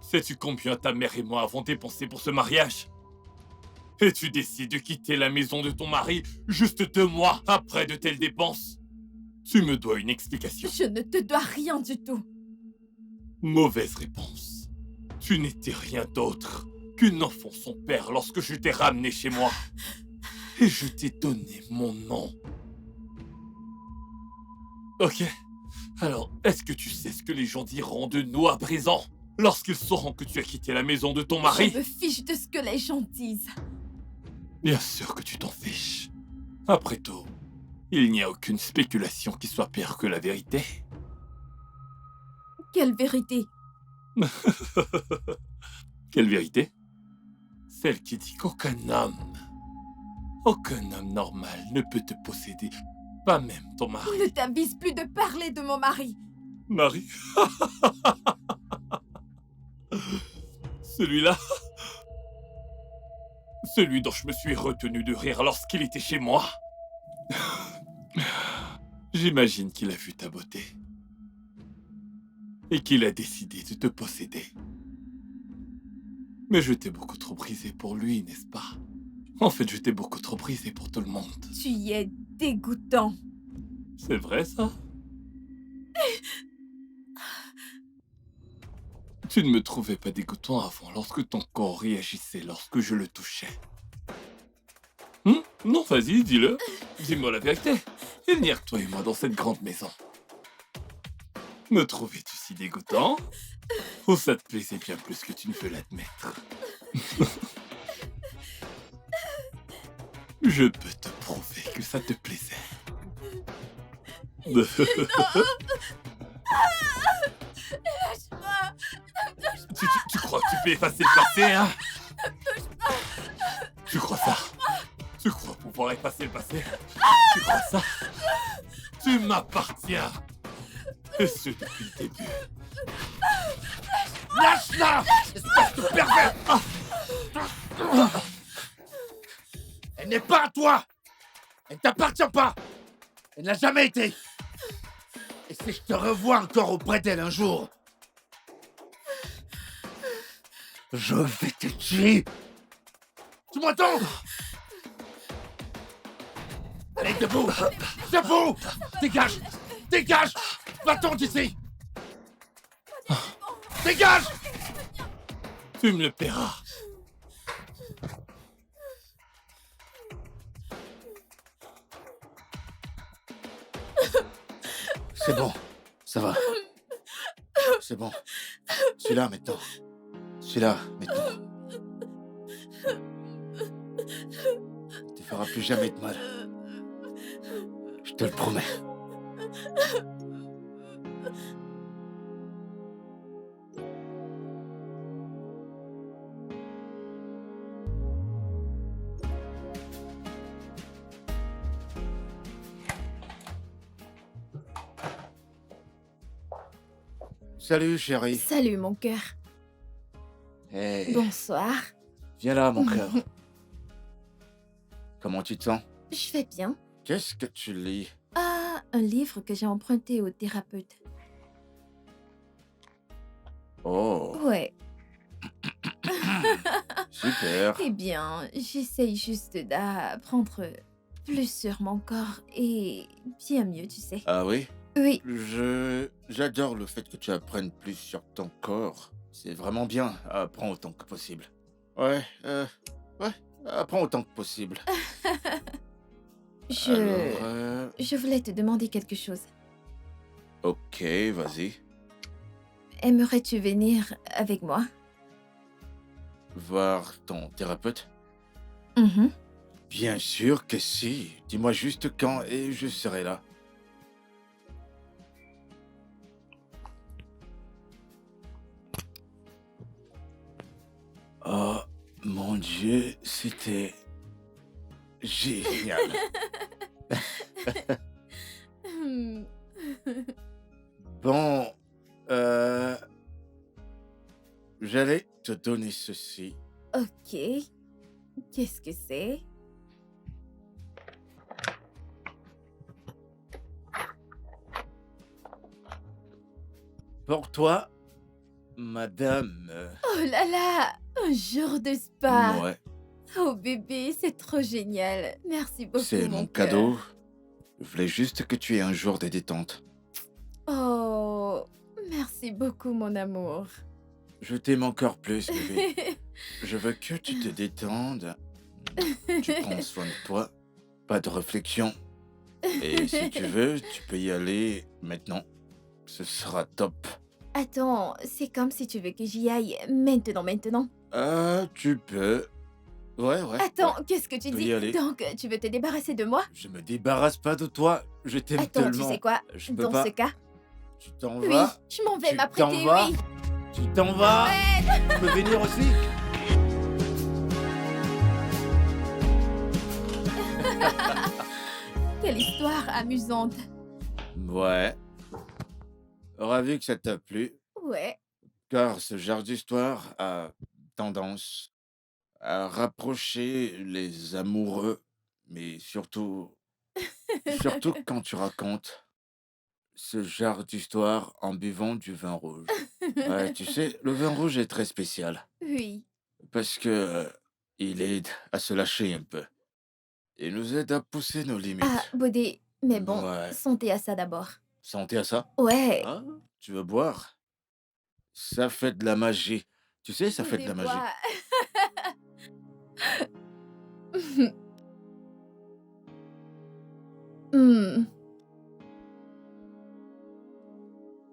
[SPEAKER 5] Sais-tu combien ta mère et moi avons dépensé pour ce mariage? Et tu décides de quitter la maison de ton mari juste 2 mois après de telles dépenses? Tu me dois une explication.
[SPEAKER 2] Je ne te dois rien du tout.
[SPEAKER 5] Mauvaise réponse. Tu n'étais rien d'autre qu'une enfant son père lorsque je t'ai ramené chez moi. Et je t'ai donné mon nom. Ok. Alors, est-ce que tu sais ce que les gens diront de nous à présent, lorsqu'ils sauront que tu as quitté la maison de ton mari?
[SPEAKER 2] Je me fiche de ce que les gens disent.
[SPEAKER 5] Bien sûr que tu t'en fiches. Après tout, il n'y a aucune spéculation qui soit pire que la vérité.
[SPEAKER 2] Quelle vérité?
[SPEAKER 5] Quelle vérité? Celle qui dit aucun homme normal ne peut te posséder, pas même ton mari.
[SPEAKER 2] Ne t'avise plus de parler de mon mari.
[SPEAKER 5] Mari? Celui-là? Celui dont je me suis retenu de rire lorsqu'il était chez moi? J'imagine qu'il a vu ta beauté. Et qu'il a décidé de te posséder. Mais je t'ai beaucoup trop brisé pour lui, n'est-ce pas? En fait, je t'ai beaucoup trop brisé pour tout le monde.
[SPEAKER 2] Tu y es dégoûtant.
[SPEAKER 5] C'est vrai, ça? Tu ne me trouvais pas dégoûtant avant lorsque ton corps réagissait lorsque je le touchais. Non, vas-y, dis-le. Dis-moi la vérité. Il n'y a que toi et moi dans cette grande maison. Me trouvais-tu si dégoûtant? Ou ça te plaisait bien plus que tu ne veux l'admettre? Je peux te prouver que ça te plaisait. Tu crois que tu peux effacer le passé, hein? Tu crois ça? Tu crois pouvoir effacer le passé? Tu crois ça? Tu m'appartiens! Et ce depuis le début.
[SPEAKER 1] Lâche-la, espèce de pervers. Elle n'est pas à toi. Elle ne t'appartient pas. Elle n'a jamais été. Et si je te revois encore auprès d'elle un jour, je vais te tuer. Tu m'entends? Allez, debout. Debout. Dégage. Dégage. Va-t'en d'ici. Dégage.
[SPEAKER 5] Tu me le paieras.
[SPEAKER 1] C'est bon, ça va. C'est bon. Celui-là maintenant. Celui-là maintenant. Il te fera plus jamais de mal. Je te le promets. Salut chérie.
[SPEAKER 2] Salut, mon cœur.
[SPEAKER 1] Hey,
[SPEAKER 2] Bonsoir.
[SPEAKER 1] viens là mon cœur. Comment tu te sens?
[SPEAKER 2] Je vais bien.
[SPEAKER 1] Qu'est-ce que tu lis?
[SPEAKER 2] Ah, un livre que j'ai emprunté au thérapeute.
[SPEAKER 1] Oh,
[SPEAKER 2] Ouais.
[SPEAKER 1] super.
[SPEAKER 2] Eh bien, j'essaye juste d'apprendre plus sur mon corps et bien mieux, tu sais.
[SPEAKER 1] Ah oui?
[SPEAKER 2] Oui,
[SPEAKER 1] J'adore le fait que tu apprennes plus sur ton corps. C'est vraiment bien. Apprends autant que possible. Ouais, apprends autant que possible.
[SPEAKER 2] je...
[SPEAKER 1] Alors,
[SPEAKER 2] Je voulais te demander quelque chose.
[SPEAKER 1] ok, vas-y.
[SPEAKER 2] Aimerais-tu venir avec moi?
[SPEAKER 1] Voir ton thérapeute?
[SPEAKER 2] Mhm.
[SPEAKER 1] Bien sûr que si. Dis-moi juste quand et je serai là. Oh mon Dieu, c'était génial.
[SPEAKER 2] Hmm.
[SPEAKER 1] Bon, j'allais te donner ceci.
[SPEAKER 2] Ok. Qu'est-ce que c'est?
[SPEAKER 1] Pour toi, madame.
[SPEAKER 2] Oh là là! Un jour de spa!
[SPEAKER 1] Ouais,
[SPEAKER 2] Oh bébé, c'est trop génial. Merci beaucoup,
[SPEAKER 1] c'est
[SPEAKER 2] mon
[SPEAKER 1] mon
[SPEAKER 2] cœur.
[SPEAKER 1] cadeau. Je voulais juste que tu aies un jour de détente.
[SPEAKER 2] Oh, merci beaucoup, mon amour.
[SPEAKER 1] Je t'aime encore plus, bébé. Je veux que tu te détendes. Tu prends soin de toi. Pas de réflexion. Et si tu veux, tu peux y aller maintenant. Ce sera top.
[SPEAKER 2] Attends, c'est comme si tu veux que j'y aille maintenant.
[SPEAKER 1] Ah, tu peux. Ouais.
[SPEAKER 2] Attends,
[SPEAKER 1] ouais.
[SPEAKER 2] qu'est-ce que tu
[SPEAKER 1] peux y
[SPEAKER 2] dis?
[SPEAKER 1] aller.
[SPEAKER 2] Donc, tu veux te débarrasser de moi?
[SPEAKER 1] Je me débarrasse pas de toi. Je t'aime
[SPEAKER 2] Attends,
[SPEAKER 1] tellement.
[SPEAKER 2] tu sais quoi?
[SPEAKER 1] Je peux
[SPEAKER 2] Dans
[SPEAKER 1] pas.
[SPEAKER 2] ce cas,
[SPEAKER 1] Tu t'en
[SPEAKER 2] oui,
[SPEAKER 1] vas.
[SPEAKER 2] je m'en vais
[SPEAKER 1] Tu
[SPEAKER 2] m'apprêter,
[SPEAKER 1] t'en vas.
[SPEAKER 2] oui.
[SPEAKER 1] Tu t'en vas. Tu peux venir aussi.
[SPEAKER 2] Quelle histoire amusante.
[SPEAKER 1] Ouais. Ravi que ça t'a plu.
[SPEAKER 2] Ouais.
[SPEAKER 1] Car ce genre d'histoire a tendance à rapprocher les amoureux, mais surtout quand tu racontes ce genre d'histoire en buvant du vin rouge. Ouais, tu sais, le vin rouge est très spécial
[SPEAKER 2] Oui.
[SPEAKER 1] parce que il aide à se lâcher un peu. Il nous aide à pousser nos
[SPEAKER 2] Ah,
[SPEAKER 1] limites.
[SPEAKER 2] Bodé, mais bon,
[SPEAKER 1] Ouais.
[SPEAKER 2] santé à ça d'abord.
[SPEAKER 1] Santé à ça?
[SPEAKER 2] Ouais.
[SPEAKER 1] Ah, tu veux boire? Ça fait de la magie. Tu sais, ça fait de
[SPEAKER 2] Bodé,
[SPEAKER 1] la magie.
[SPEAKER 2] bois. Hmm,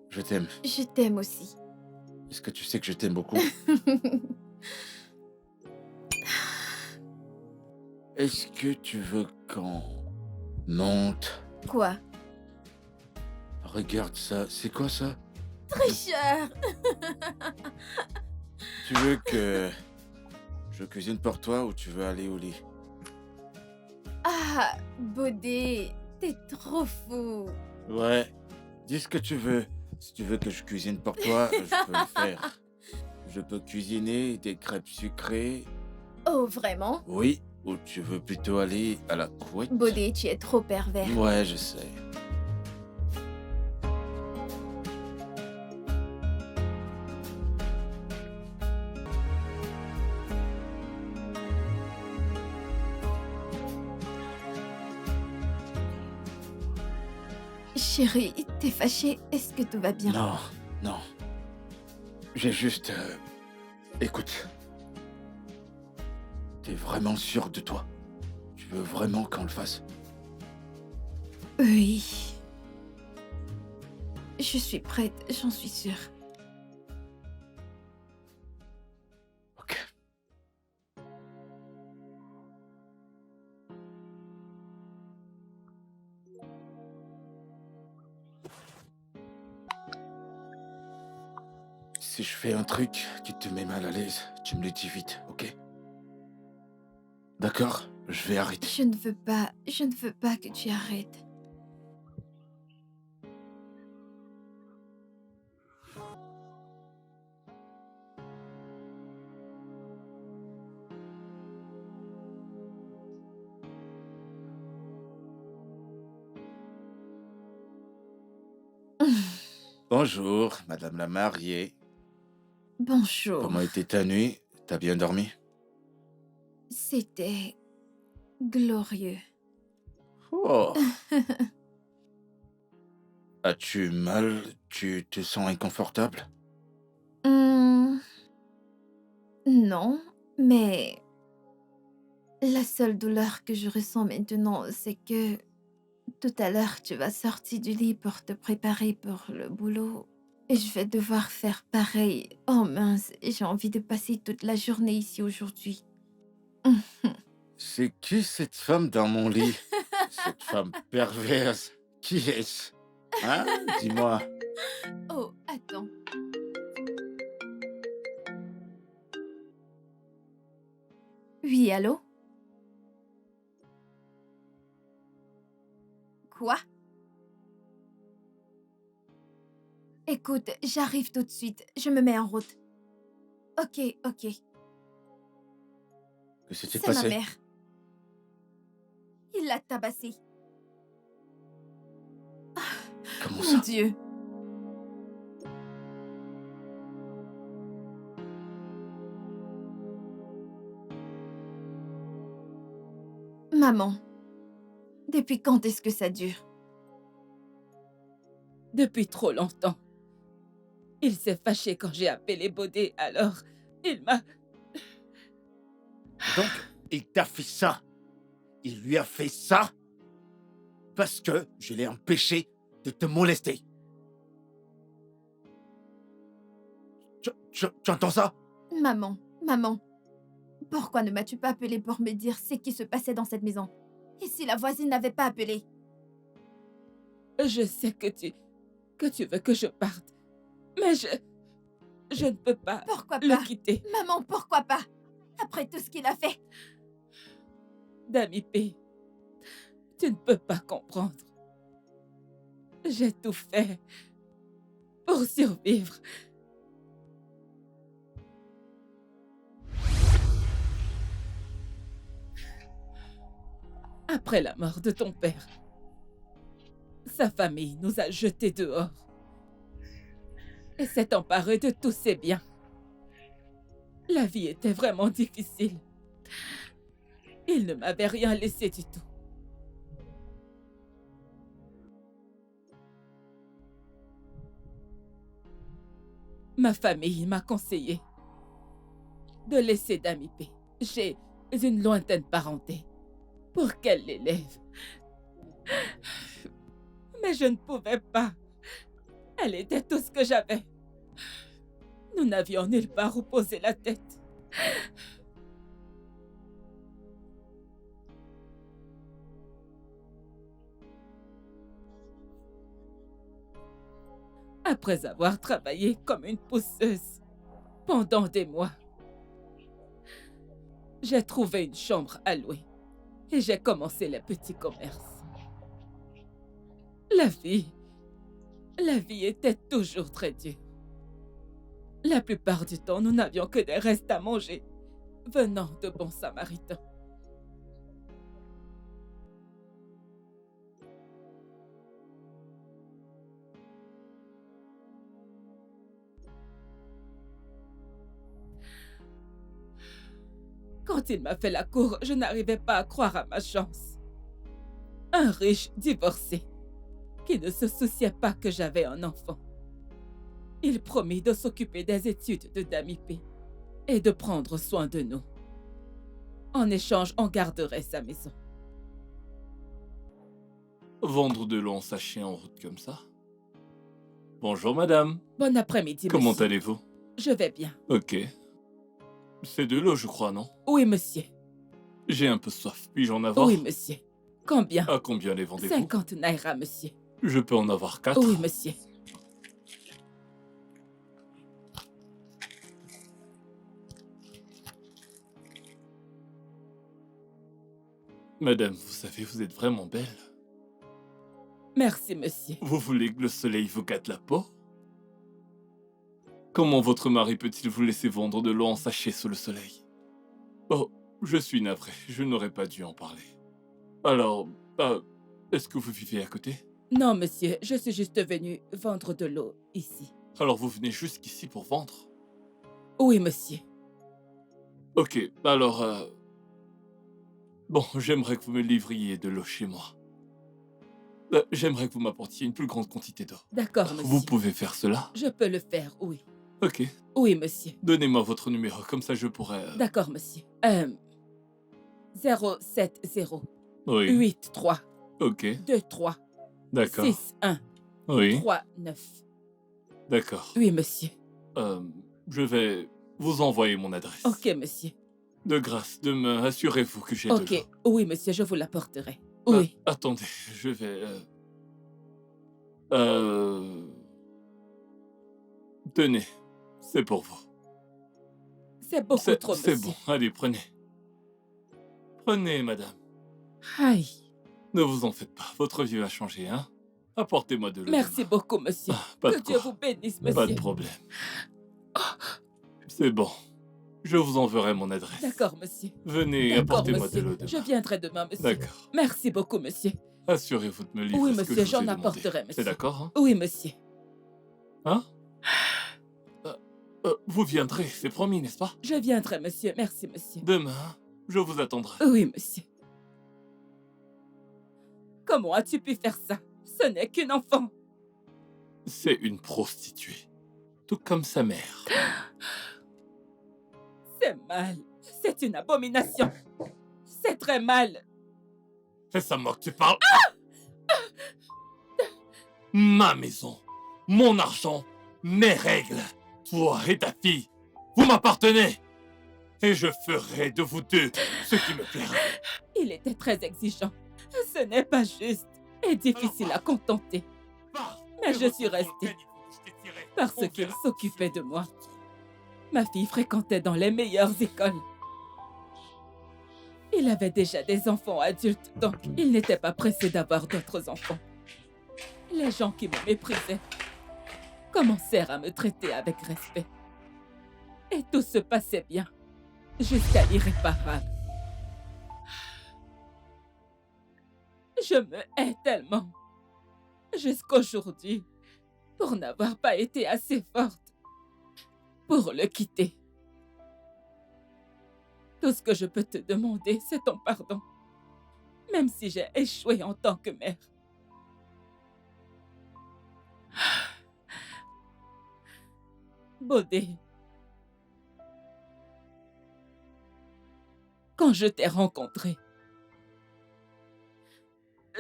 [SPEAKER 1] Je t'aime.
[SPEAKER 2] je t'aime aussi.
[SPEAKER 1] Est-ce que tu sais que je t'aime beaucoup? Est-ce que tu veux qu'on monte?
[SPEAKER 2] Quoi?
[SPEAKER 1] Regarde ça. C'est quoi ça?
[SPEAKER 2] Tricheur!
[SPEAKER 1] Tu veux que je cuisine pour toi ou tu veux aller au lit?
[SPEAKER 2] Ah, Bodé, t'es trop fou.
[SPEAKER 1] Ouais. Dis ce que tu veux. Si tu veux que je cuisine pour toi, je peux le faire. Je peux cuisiner des crêpes sucrées.
[SPEAKER 2] Oh, vraiment?
[SPEAKER 1] Oui. Ou tu veux plutôt aller à la couette?
[SPEAKER 2] Bodé, tu es trop pervers.
[SPEAKER 1] Ouais, je sais.
[SPEAKER 2] Chérie, t'es fâchée? Est-ce que tout va bien?
[SPEAKER 1] Non, non. J'ai juste... Écoute. T'es vraiment sûr de toi? Tu veux vraiment qu'on le fasse?
[SPEAKER 2] Oui. Je suis prête, j'en suis sûre.
[SPEAKER 1] Ok. Si je fais un truc qui te met mal à l'aise, tu me le dis vite, ok? D'accord? Je vais arrêter.
[SPEAKER 2] Je ne veux pas que tu arrêtes.
[SPEAKER 1] Bonjour, madame la mariée.
[SPEAKER 2] Bonjour.
[SPEAKER 1] Comment était ta nuit? T'as bien dormi?
[SPEAKER 2] C'était glorieux.
[SPEAKER 1] Oh. As-tu mal? Tu te sens inconfortable?
[SPEAKER 2] Non, mais la seule douleur que je ressens maintenant, c'est que tout à l'heure, tu vas sortir du lit pour te préparer pour le boulot. Et je vais devoir faire pareil. Oh mince, j'ai envie de passer toute la journée ici aujourd'hui.
[SPEAKER 1] C'est qui cette femme dans mon lit? Cette femme perverse. Qui est-ce? Hein? Dis-moi.
[SPEAKER 2] Oh, attends. Oui, allô? Quoi? Écoute, j'arrive tout de suite. Je me mets en route. Ok, ok.
[SPEAKER 1] Que s'est-il
[SPEAKER 2] C'est ma
[SPEAKER 1] passé?
[SPEAKER 2] mère. Il l'a tabassée.
[SPEAKER 1] Comment
[SPEAKER 2] Mon
[SPEAKER 1] ça?
[SPEAKER 2] Dieu. Maman, depuis quand est-ce que ça dure?
[SPEAKER 4] Depuis trop longtemps. Il s'est fâché quand j'ai appelé Bodé, alors il m'a...
[SPEAKER 1] Donc, il t'a fait ça? Il lui a fait ça? Parce que je l'ai empêché de te molester. Tu entends ça?
[SPEAKER 2] Maman, maman, pourquoi ne m'as-tu pas appelé pour me dire ce qui se passait dans cette maison? Et si la voisine n'avait pas appelé?
[SPEAKER 4] Je sais que tu veux que je parte, mais je ne peux pas
[SPEAKER 2] Pourquoi
[SPEAKER 4] le
[SPEAKER 2] pas?
[SPEAKER 4] quitter.
[SPEAKER 2] Maman, pourquoi pas? Après tout ce qu'il a fait.
[SPEAKER 4] Dami P, tu ne peux pas comprendre. J'ai tout fait pour survivre. Après la mort de ton père, sa famille nous a jetés dehors et s'est emparée de tous ses biens. La vie était vraiment difficile. Il ne m'avait rien laissé du tout. Ma famille m'a conseillé de laisser Dami P. J'ai une lointaine parenté pour qu'elle l'élève. Mais je ne pouvais pas. Elle était tout ce que j'avais. Nous n'avions nulle part où poser la tête. Après avoir travaillé comme une pousseuse pendant des mois, j'ai trouvé une chambre à louer et j'ai commencé les petits commerces. La vie était toujours très dure. La plupart du temps, nous n'avions que des restes à manger venant de bons Samaritains. Quand il m'a fait la cour, je n'arrivais pas à croire à ma chance. Un riche divorcé qui ne se souciait pas que j'avais un enfant. Il promit de s'occuper des études de Damipé et de prendre soin de nous. En échange, on garderait sa maison.
[SPEAKER 5] Vendre de l'eau en sachet en route comme ça? Bonjour madame.
[SPEAKER 4] Bon après-midi,
[SPEAKER 5] Comment
[SPEAKER 4] monsieur.
[SPEAKER 5] allez-vous?
[SPEAKER 4] Je vais bien.
[SPEAKER 5] Ok. C'est de l'eau, je crois, non?
[SPEAKER 4] Oui, monsieur.
[SPEAKER 5] J'ai un peu soif. Puis-je en avoir?
[SPEAKER 4] Oui, monsieur. Combien?
[SPEAKER 5] À combien les vendez-vous?
[SPEAKER 4] 50 naira, monsieur.
[SPEAKER 5] Je peux en avoir 4?
[SPEAKER 4] Oui, monsieur.
[SPEAKER 5] Madame, vous savez, vous êtes vraiment belle.
[SPEAKER 4] Merci, monsieur.
[SPEAKER 5] Vous voulez que le soleil vous gâte la peau? Comment votre mari peut-il vous laisser vendre de l'eau en sachet sous le soleil? Oh, je suis navré, je n'aurais pas dû en parler. Alors, est-ce que vous vivez à côté?
[SPEAKER 4] Non, monsieur, je suis juste venu vendre de l'eau ici.
[SPEAKER 5] Alors vous venez jusqu'ici pour vendre?
[SPEAKER 4] Oui, monsieur.
[SPEAKER 5] Ok, alors, bon, j'aimerais que vous me livriez de l'eau chez moi. J'aimerais que vous m'apportiez une plus grande quantité d'eau.
[SPEAKER 4] D'accord, monsieur.
[SPEAKER 5] Vous pouvez faire cela?
[SPEAKER 4] Je peux le faire, oui.
[SPEAKER 5] Ok.
[SPEAKER 4] Oui, monsieur.
[SPEAKER 5] Donnez-moi votre numéro, comme ça je pourrais...
[SPEAKER 4] D'accord, monsieur. 070
[SPEAKER 5] Oui.
[SPEAKER 4] 83
[SPEAKER 5] Ok.
[SPEAKER 4] 23
[SPEAKER 5] D'accord.
[SPEAKER 4] 61
[SPEAKER 5] Oui.
[SPEAKER 4] 39.
[SPEAKER 5] D'accord.
[SPEAKER 4] Oui, monsieur.
[SPEAKER 5] Je vais vous envoyer mon adresse.
[SPEAKER 4] Ok, monsieur.
[SPEAKER 5] De grâce, demain, assurez-vous que j'ai de l'eau.
[SPEAKER 4] Ok. Oui, monsieur, je vous l'apporterai. Oui.
[SPEAKER 5] Attendez, je vais... Tenez, c'est pour vous.
[SPEAKER 4] C'est beaucoup trop, monsieur.
[SPEAKER 5] C'est bon, allez, prenez. Prenez, madame.
[SPEAKER 4] Aïe.
[SPEAKER 5] Ne vous en faites pas, votre vie va changer, hein? Apportez-moi de l'eau.
[SPEAKER 4] Merci
[SPEAKER 5] demain.
[SPEAKER 4] beaucoup, monsieur.
[SPEAKER 5] Pas
[SPEAKER 4] Que
[SPEAKER 5] de
[SPEAKER 4] Dieu
[SPEAKER 5] quoi.
[SPEAKER 4] vous bénisse,
[SPEAKER 5] Pas de
[SPEAKER 4] monsieur.
[SPEAKER 5] problème. C'est bon. Je vous enverrai mon adresse.
[SPEAKER 4] D'accord, monsieur.
[SPEAKER 5] Venez,
[SPEAKER 4] D'accord,
[SPEAKER 5] apportez-moi de
[SPEAKER 4] monsieur.
[SPEAKER 5] l'eau demain.
[SPEAKER 4] Je viendrai demain, monsieur.
[SPEAKER 5] D'accord.
[SPEAKER 4] Merci beaucoup, monsieur.
[SPEAKER 5] Assurez-vous de me livrer
[SPEAKER 4] Oui,
[SPEAKER 5] ce que
[SPEAKER 4] monsieur,
[SPEAKER 5] je vous
[SPEAKER 4] j'en
[SPEAKER 5] ai demandé.
[SPEAKER 4] apporterai, monsieur.
[SPEAKER 5] C'est d'accord, hein?
[SPEAKER 4] Oui, monsieur.
[SPEAKER 5] Hein? Vous viendrez, c'est promis, n'est-ce pas?
[SPEAKER 4] Je viendrai, monsieur. Merci, monsieur.
[SPEAKER 5] Demain, je vous attendrai.
[SPEAKER 4] Oui, monsieur. Comment as-tu pu faire ça? Ce n'est qu'une enfant.
[SPEAKER 5] C'est une prostituée. Tout comme sa mère.
[SPEAKER 4] C'est mal. C'est une abomination. C'est très mal.
[SPEAKER 5] C'est à moi que tu parles. Ma maison, mon argent, mes règles. Toi et ta fille, vous m'appartenez. Et je ferai de vous deux ce qui me plaira.
[SPEAKER 4] Il était très exigeant. Ce n'est pas juste et difficile à contenter. Mais je suis restée parce qu'il s'occupait de moi. Ma fille fréquentait dans les meilleures écoles. Il avait déjà des enfants adultes, donc il n'était pas pressé d'avoir d'autres enfants. Les gens qui me méprisaient commencèrent à me traiter avec respect. Et tout se passait bien, jusqu'à l'irréparable. Je me hais tellement, jusqu'aujourd'hui, pour n'avoir pas été assez forte pour le quitter. Tout ce que je peux te demander, c'est ton pardon, même si j'ai échoué en tant que mère. Bodé, quand je t'ai rencontré,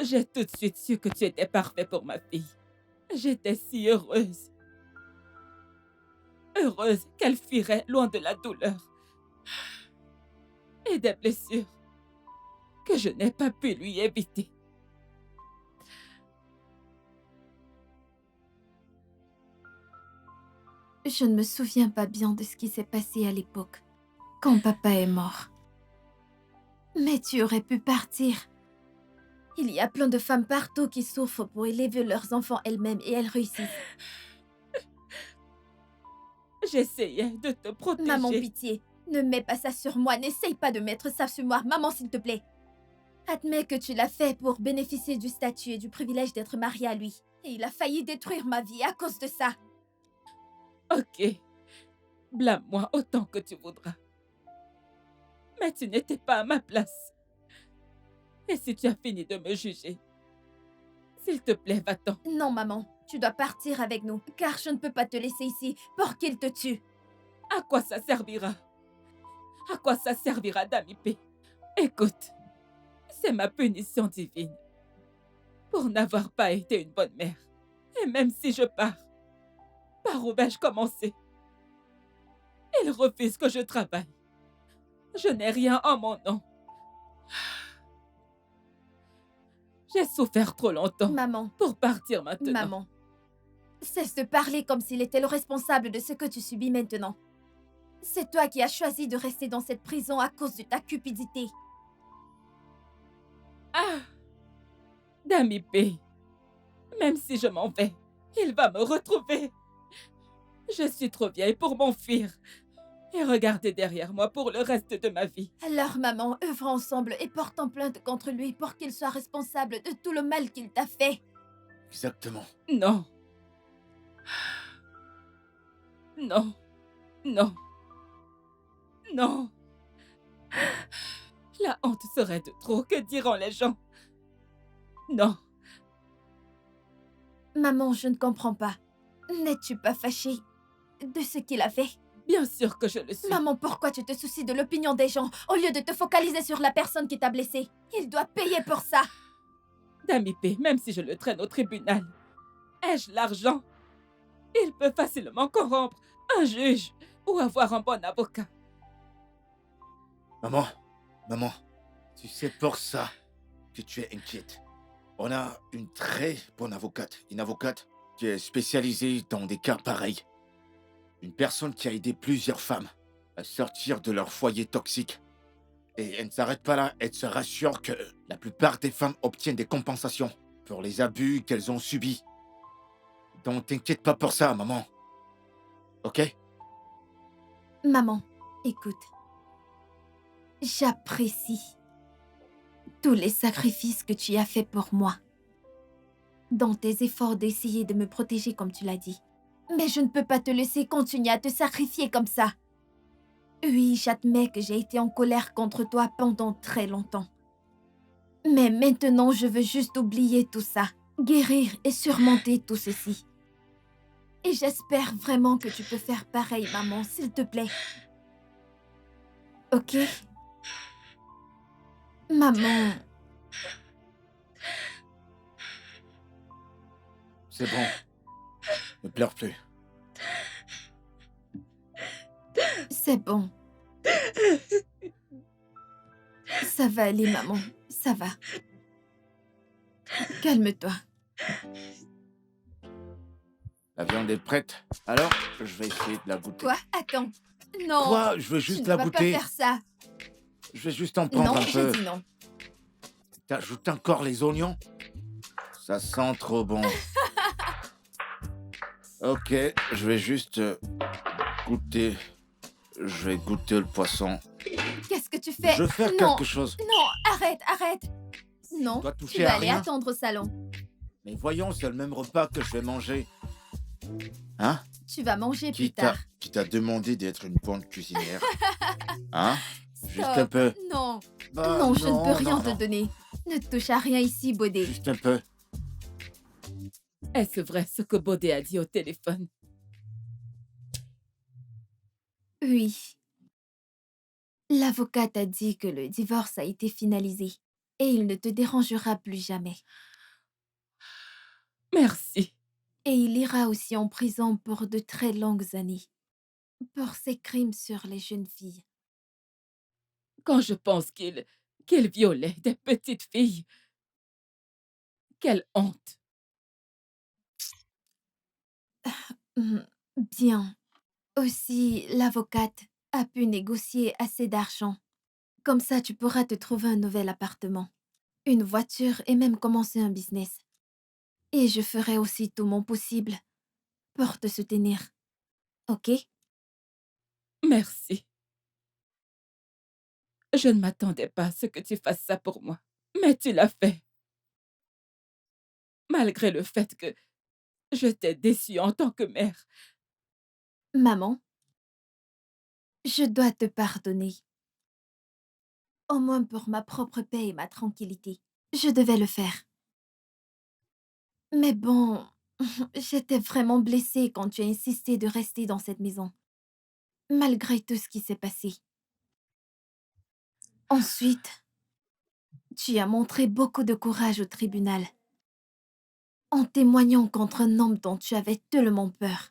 [SPEAKER 4] J'ai tout de suite su que tu étais parfait pour ma fille. J'étais si heureuse. Heureuse qu'elle fuirait loin de la douleur et des blessures que je n'ai pas pu lui éviter.
[SPEAKER 2] Je ne me souviens pas bien de ce qui s'est passé à l'époque, quand papa est mort. Mais tu aurais pu partir. Il y a plein de femmes partout qui souffrent pour élever leurs enfants elles-mêmes et elles réussissent.
[SPEAKER 4] J'essayais de te protéger.
[SPEAKER 2] Maman, pitié, ne mets pas ça sur moi. N'essaye pas de mettre ça sur moi. Maman, s'il te plaît. Admets que tu l'as fait pour bénéficier du statut et du privilège d'être mariée à lui. Et il a failli détruire ma vie à cause de ça.
[SPEAKER 4] Ok, blâme-moi autant que tu voudras. Mais tu n'étais pas à ma place. Et si tu as fini de me juger, s'il te plaît, va-t'en.
[SPEAKER 2] Non, maman, tu dois partir avec nous, car je ne peux pas te laisser ici pour qu'il te tue.
[SPEAKER 4] À quoi ça servira? À quoi ça servira, Damipé? Écoute, c'est ma punition divine pour n'avoir pas été une bonne mère. Et même si je pars, par où vais-je commencer? Il refuse que je travaille. Je n'ai rien en mon nom. J'ai souffert trop longtemps
[SPEAKER 2] Maman,
[SPEAKER 4] pour partir maintenant.
[SPEAKER 2] maman, cesse de parler comme s'il était le responsable de ce que tu subis maintenant. C'est toi qui as choisi de rester dans cette prison à cause de ta cupidité.
[SPEAKER 4] Ah! Damipé, même si je m'en vais, il va me retrouver. Je suis trop vieille pour m'enfuir et regarder derrière moi pour le reste de ma vie.
[SPEAKER 2] Alors, maman, œuvrons ensemble et portons plainte contre lui pour qu'il soit responsable de tout le mal qu'il t'a fait.
[SPEAKER 1] Exactement.
[SPEAKER 4] Non. Non. Non. Non. La honte serait de trop, que diront les gens? Non.
[SPEAKER 2] Maman, je ne comprends pas. N'es-tu pas fâchée de ce qu'il a fait?
[SPEAKER 4] Bien sûr que je le suis.
[SPEAKER 2] Maman, pourquoi tu te soucies de l'opinion des gens au lieu de te focaliser sur la personne qui t'a blessée? Il doit payer pour ça.
[SPEAKER 4] Damipé, même si je le traîne au tribunal, ai-je l'argent? Il peut facilement corrompre un juge ou avoir un bon avocat.
[SPEAKER 1] Maman, tu sais pour ça que tu es inquiète. On a une très bonne avocate, une avocate qui est spécialisée dans des cas pareils. Une personne qui a aidé plusieurs femmes à sortir de leur foyer toxique. Et elle ne s'arrête pas là, elle se rassure que la plupart des femmes obtiennent des compensations pour les abus qu'elles ont subis. Donc t'inquiète pas pour ça, maman. Ok?
[SPEAKER 2] Maman, écoute. J'apprécie tous les sacrifices que tu as faits pour moi. Dans tes efforts d'essayer de me protéger comme tu l'as dit. Mais je ne peux pas te laisser continuer à te sacrifier comme ça. Oui, j'admets que j'ai été en colère contre toi pendant très longtemps. Mais maintenant, je veux juste oublier tout ça, guérir et surmonter tout ceci. Et j'espère vraiment que tu peux faire pareil, maman, s'il te plaît. Ok? Maman,
[SPEAKER 1] C'est bon. Ne pleure plus.
[SPEAKER 2] c'est bon. Ça va aller, maman. Ça va. Calme-toi.
[SPEAKER 1] La viande est prête. Alors, je vais essayer de la goûter.
[SPEAKER 2] Quoi? Attends. Non.
[SPEAKER 1] Quoi? Je veux
[SPEAKER 2] Tu
[SPEAKER 1] juste
[SPEAKER 2] ne
[SPEAKER 1] la
[SPEAKER 2] dois
[SPEAKER 1] goûter.
[SPEAKER 2] pas faire ça.
[SPEAKER 1] Je vais juste en prendre
[SPEAKER 2] Non,
[SPEAKER 1] un peu.
[SPEAKER 2] je dis non.
[SPEAKER 1] T'ajoutes encore les oignons? Ça sent trop bon. Ok, je vais juste goûter. Je vais goûter le poisson.
[SPEAKER 2] Qu'est-ce que tu fais?
[SPEAKER 1] Je veux faire
[SPEAKER 2] Non.
[SPEAKER 1] quelque chose.
[SPEAKER 2] Non, arrête. Non,
[SPEAKER 1] dois
[SPEAKER 2] tu
[SPEAKER 1] toucher
[SPEAKER 2] vas
[SPEAKER 1] à
[SPEAKER 2] aller
[SPEAKER 1] rien.
[SPEAKER 2] attendre au salon.
[SPEAKER 1] Mais voyons, c'est le même repas que je vais manger. Hein?
[SPEAKER 2] Tu vas manger plus tard.
[SPEAKER 1] Qui t'a demandé d'être une bonne cuisinière? Hein? Juste un
[SPEAKER 2] Stop.
[SPEAKER 1] peu.
[SPEAKER 2] Non.
[SPEAKER 1] Bah,
[SPEAKER 2] non, je ne peux rien
[SPEAKER 1] non.
[SPEAKER 2] te donner. Ne touche à rien ici, Bodé.
[SPEAKER 1] Juste un peu.
[SPEAKER 4] Est-ce vrai ce que Bodé a dit au téléphone?
[SPEAKER 2] Oui. L'avocate a dit que le divorce a été finalisé et il ne te dérangera plus jamais.
[SPEAKER 4] Merci.
[SPEAKER 2] Et il ira aussi en prison pour de très longues années, pour ses crimes sur les jeunes filles.
[SPEAKER 4] Quand je pense qu'il violait des petites filles, quelle honte.
[SPEAKER 2] Hmm, Bien. Aussi, l'avocate a pu négocier assez d'argent. Comme ça, tu pourras te trouver un nouvel appartement, une voiture et même commencer un business. Et je ferai aussi tout mon possible pour te soutenir. Ok?
[SPEAKER 4] Merci. Je ne m'attendais pas à ce que tu fasses ça pour moi. Mais tu l'as fait, malgré le fait que je t'ai déçue en tant que mère.
[SPEAKER 2] Maman, je dois te pardonner. Au moins pour ma propre paix et ma tranquillité. Je devais le faire. Mais bon, j'étais vraiment blessée quand tu as insisté de rester dans cette maison, malgré tout ce qui s'est passé. Ensuite, tu as montré beaucoup de courage au tribunal, en témoignant contre un homme dont tu avais tellement peur.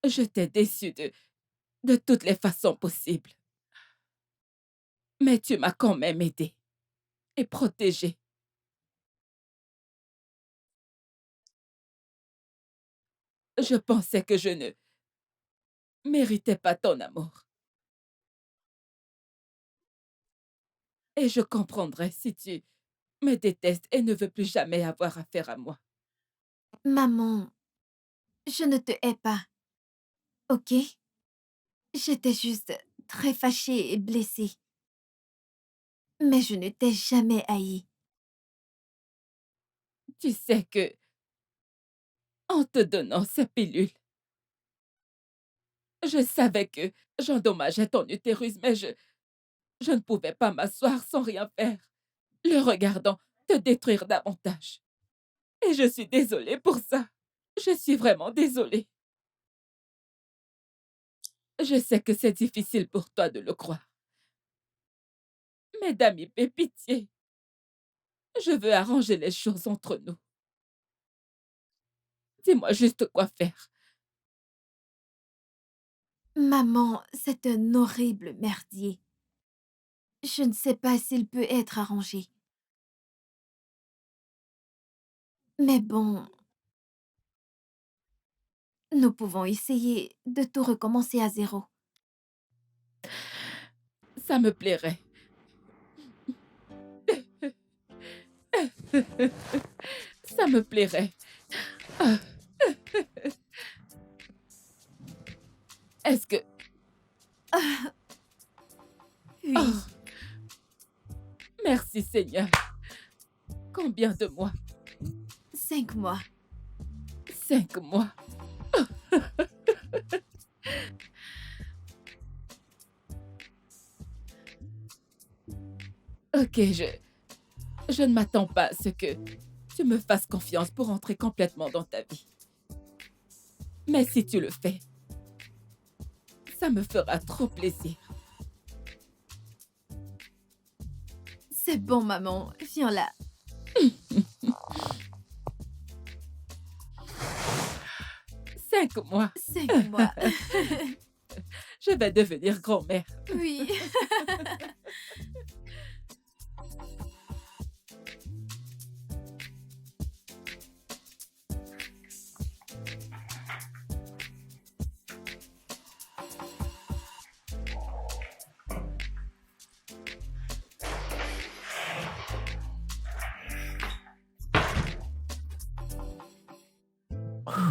[SPEAKER 4] Je t'ai déçue de toutes les façons possibles. Mais tu m'as quand même aidée et protégée. Je pensais que je ne méritais pas ton amour. Et je comprendrais si tu me détestes et ne veux plus jamais avoir affaire à moi.
[SPEAKER 2] Maman, je ne te hais pas, ok? J'étais juste très fâchée et blessée. Mais je ne t'ai jamais haï.
[SPEAKER 4] Tu sais que, en te donnant ces pilules, je savais que j'endommageais ton utérus, mais je ne pouvais pas m'asseoir sans rien faire, le regardant te détruire davantage. Et je suis désolée pour ça. Je suis vraiment désolée. Je sais que c'est difficile pour toi de le croire. Mais Dami, fais pitié. Je veux arranger les choses entre nous. Dis-moi juste quoi faire.
[SPEAKER 2] Maman, c'est un horrible merdier. Je ne sais pas s'il peut être arrangé. Mais bon, nous pouvons essayer de tout recommencer à zéro.
[SPEAKER 4] Ça me plairait. Ça me plairait. Ah, Est-ce que...
[SPEAKER 2] Oui,
[SPEAKER 4] Oh, merci Seigneur. Combien de mois?
[SPEAKER 2] 5 mois.
[SPEAKER 4] 5 mois. Ok, je ne m'attends pas à ce que tu me fasses confiance pour entrer complètement dans ta vie. Mais si tu le fais, ça me fera trop plaisir.
[SPEAKER 2] C'est bon, maman. Viens là.
[SPEAKER 4] 5 mois.
[SPEAKER 2] 5 mois.
[SPEAKER 4] Je vais devenir grand-mère.
[SPEAKER 2] Oui.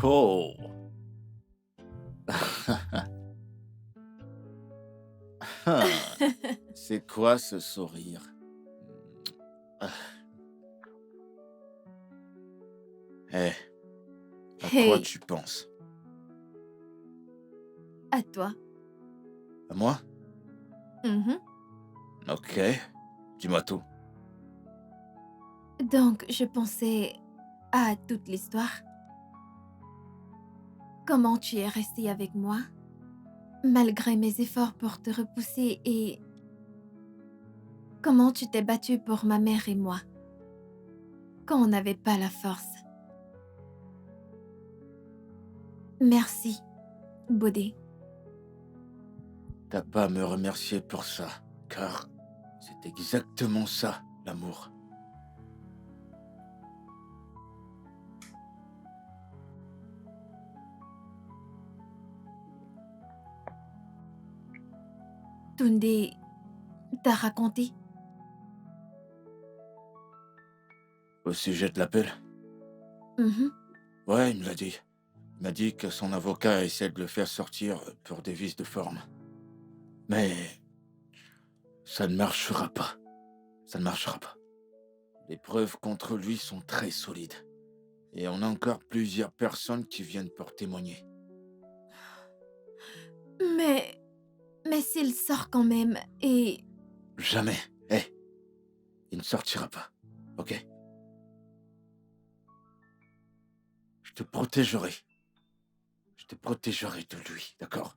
[SPEAKER 1] Oh. Ah, c'est quoi ce sourire? Ah. Eh, à quoi
[SPEAKER 2] Hey,
[SPEAKER 1] tu penses?
[SPEAKER 2] à toi.
[SPEAKER 1] À moi?
[SPEAKER 2] Mhm.
[SPEAKER 1] Ok, dis-moi tout.
[SPEAKER 2] Donc, je pensais à toute l'histoire. Comment tu es resté avec moi? malgré mes efforts pour te repousser et comment tu t'es battu pour ma mère et moi, quand on n'avait pas la force. Merci, Bodé.
[SPEAKER 1] T'as pas à me remercier pour ça, car c'est exactement ça, l'amour.
[SPEAKER 2] Tunde t'a raconté?
[SPEAKER 1] Au sujet de l'appel?
[SPEAKER 2] Mhm.
[SPEAKER 1] Ouais, il me l'a dit. Il m'a dit que son avocat essaie de le faire sortir pour des vices de forme. Mais ça ne marchera pas. Ça ne marchera pas. Les preuves contre lui sont très solides. Et on a encore plusieurs personnes qui viennent pour témoigner.
[SPEAKER 2] Mais... Mais s'il sort quand même, et...
[SPEAKER 1] Jamais. Hé, il ne sortira pas. Ok? Je te protégerai. Je te protégerai de lui, d'accord?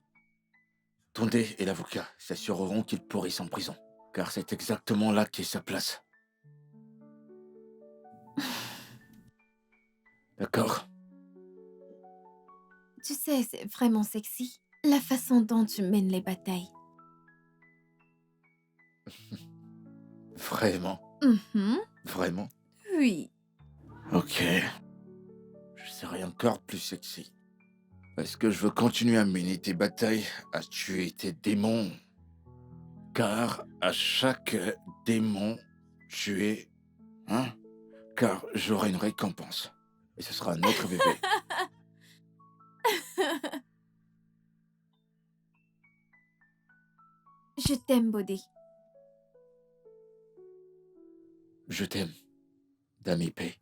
[SPEAKER 1] Tondé et l'avocat s'assureront qu'il pourrisse en prison. Car c'est exactement là qu'est sa place. D'accord?
[SPEAKER 2] Tu sais, c'est vraiment sexy, la façon dont tu mènes les batailles.
[SPEAKER 1] Vraiment?
[SPEAKER 2] Mhm.
[SPEAKER 1] Vraiment?
[SPEAKER 2] Oui.
[SPEAKER 1] Ok. Je serai encore plus sexy. Parce que je veux continuer à mener tes batailles, à tuer tes démons. Car à chaque démon tué, hein? Car j'aurai une récompense. Et ce sera notre bébé.
[SPEAKER 2] Je t'aime, Bodé.
[SPEAKER 1] Je t'aime, Dami P.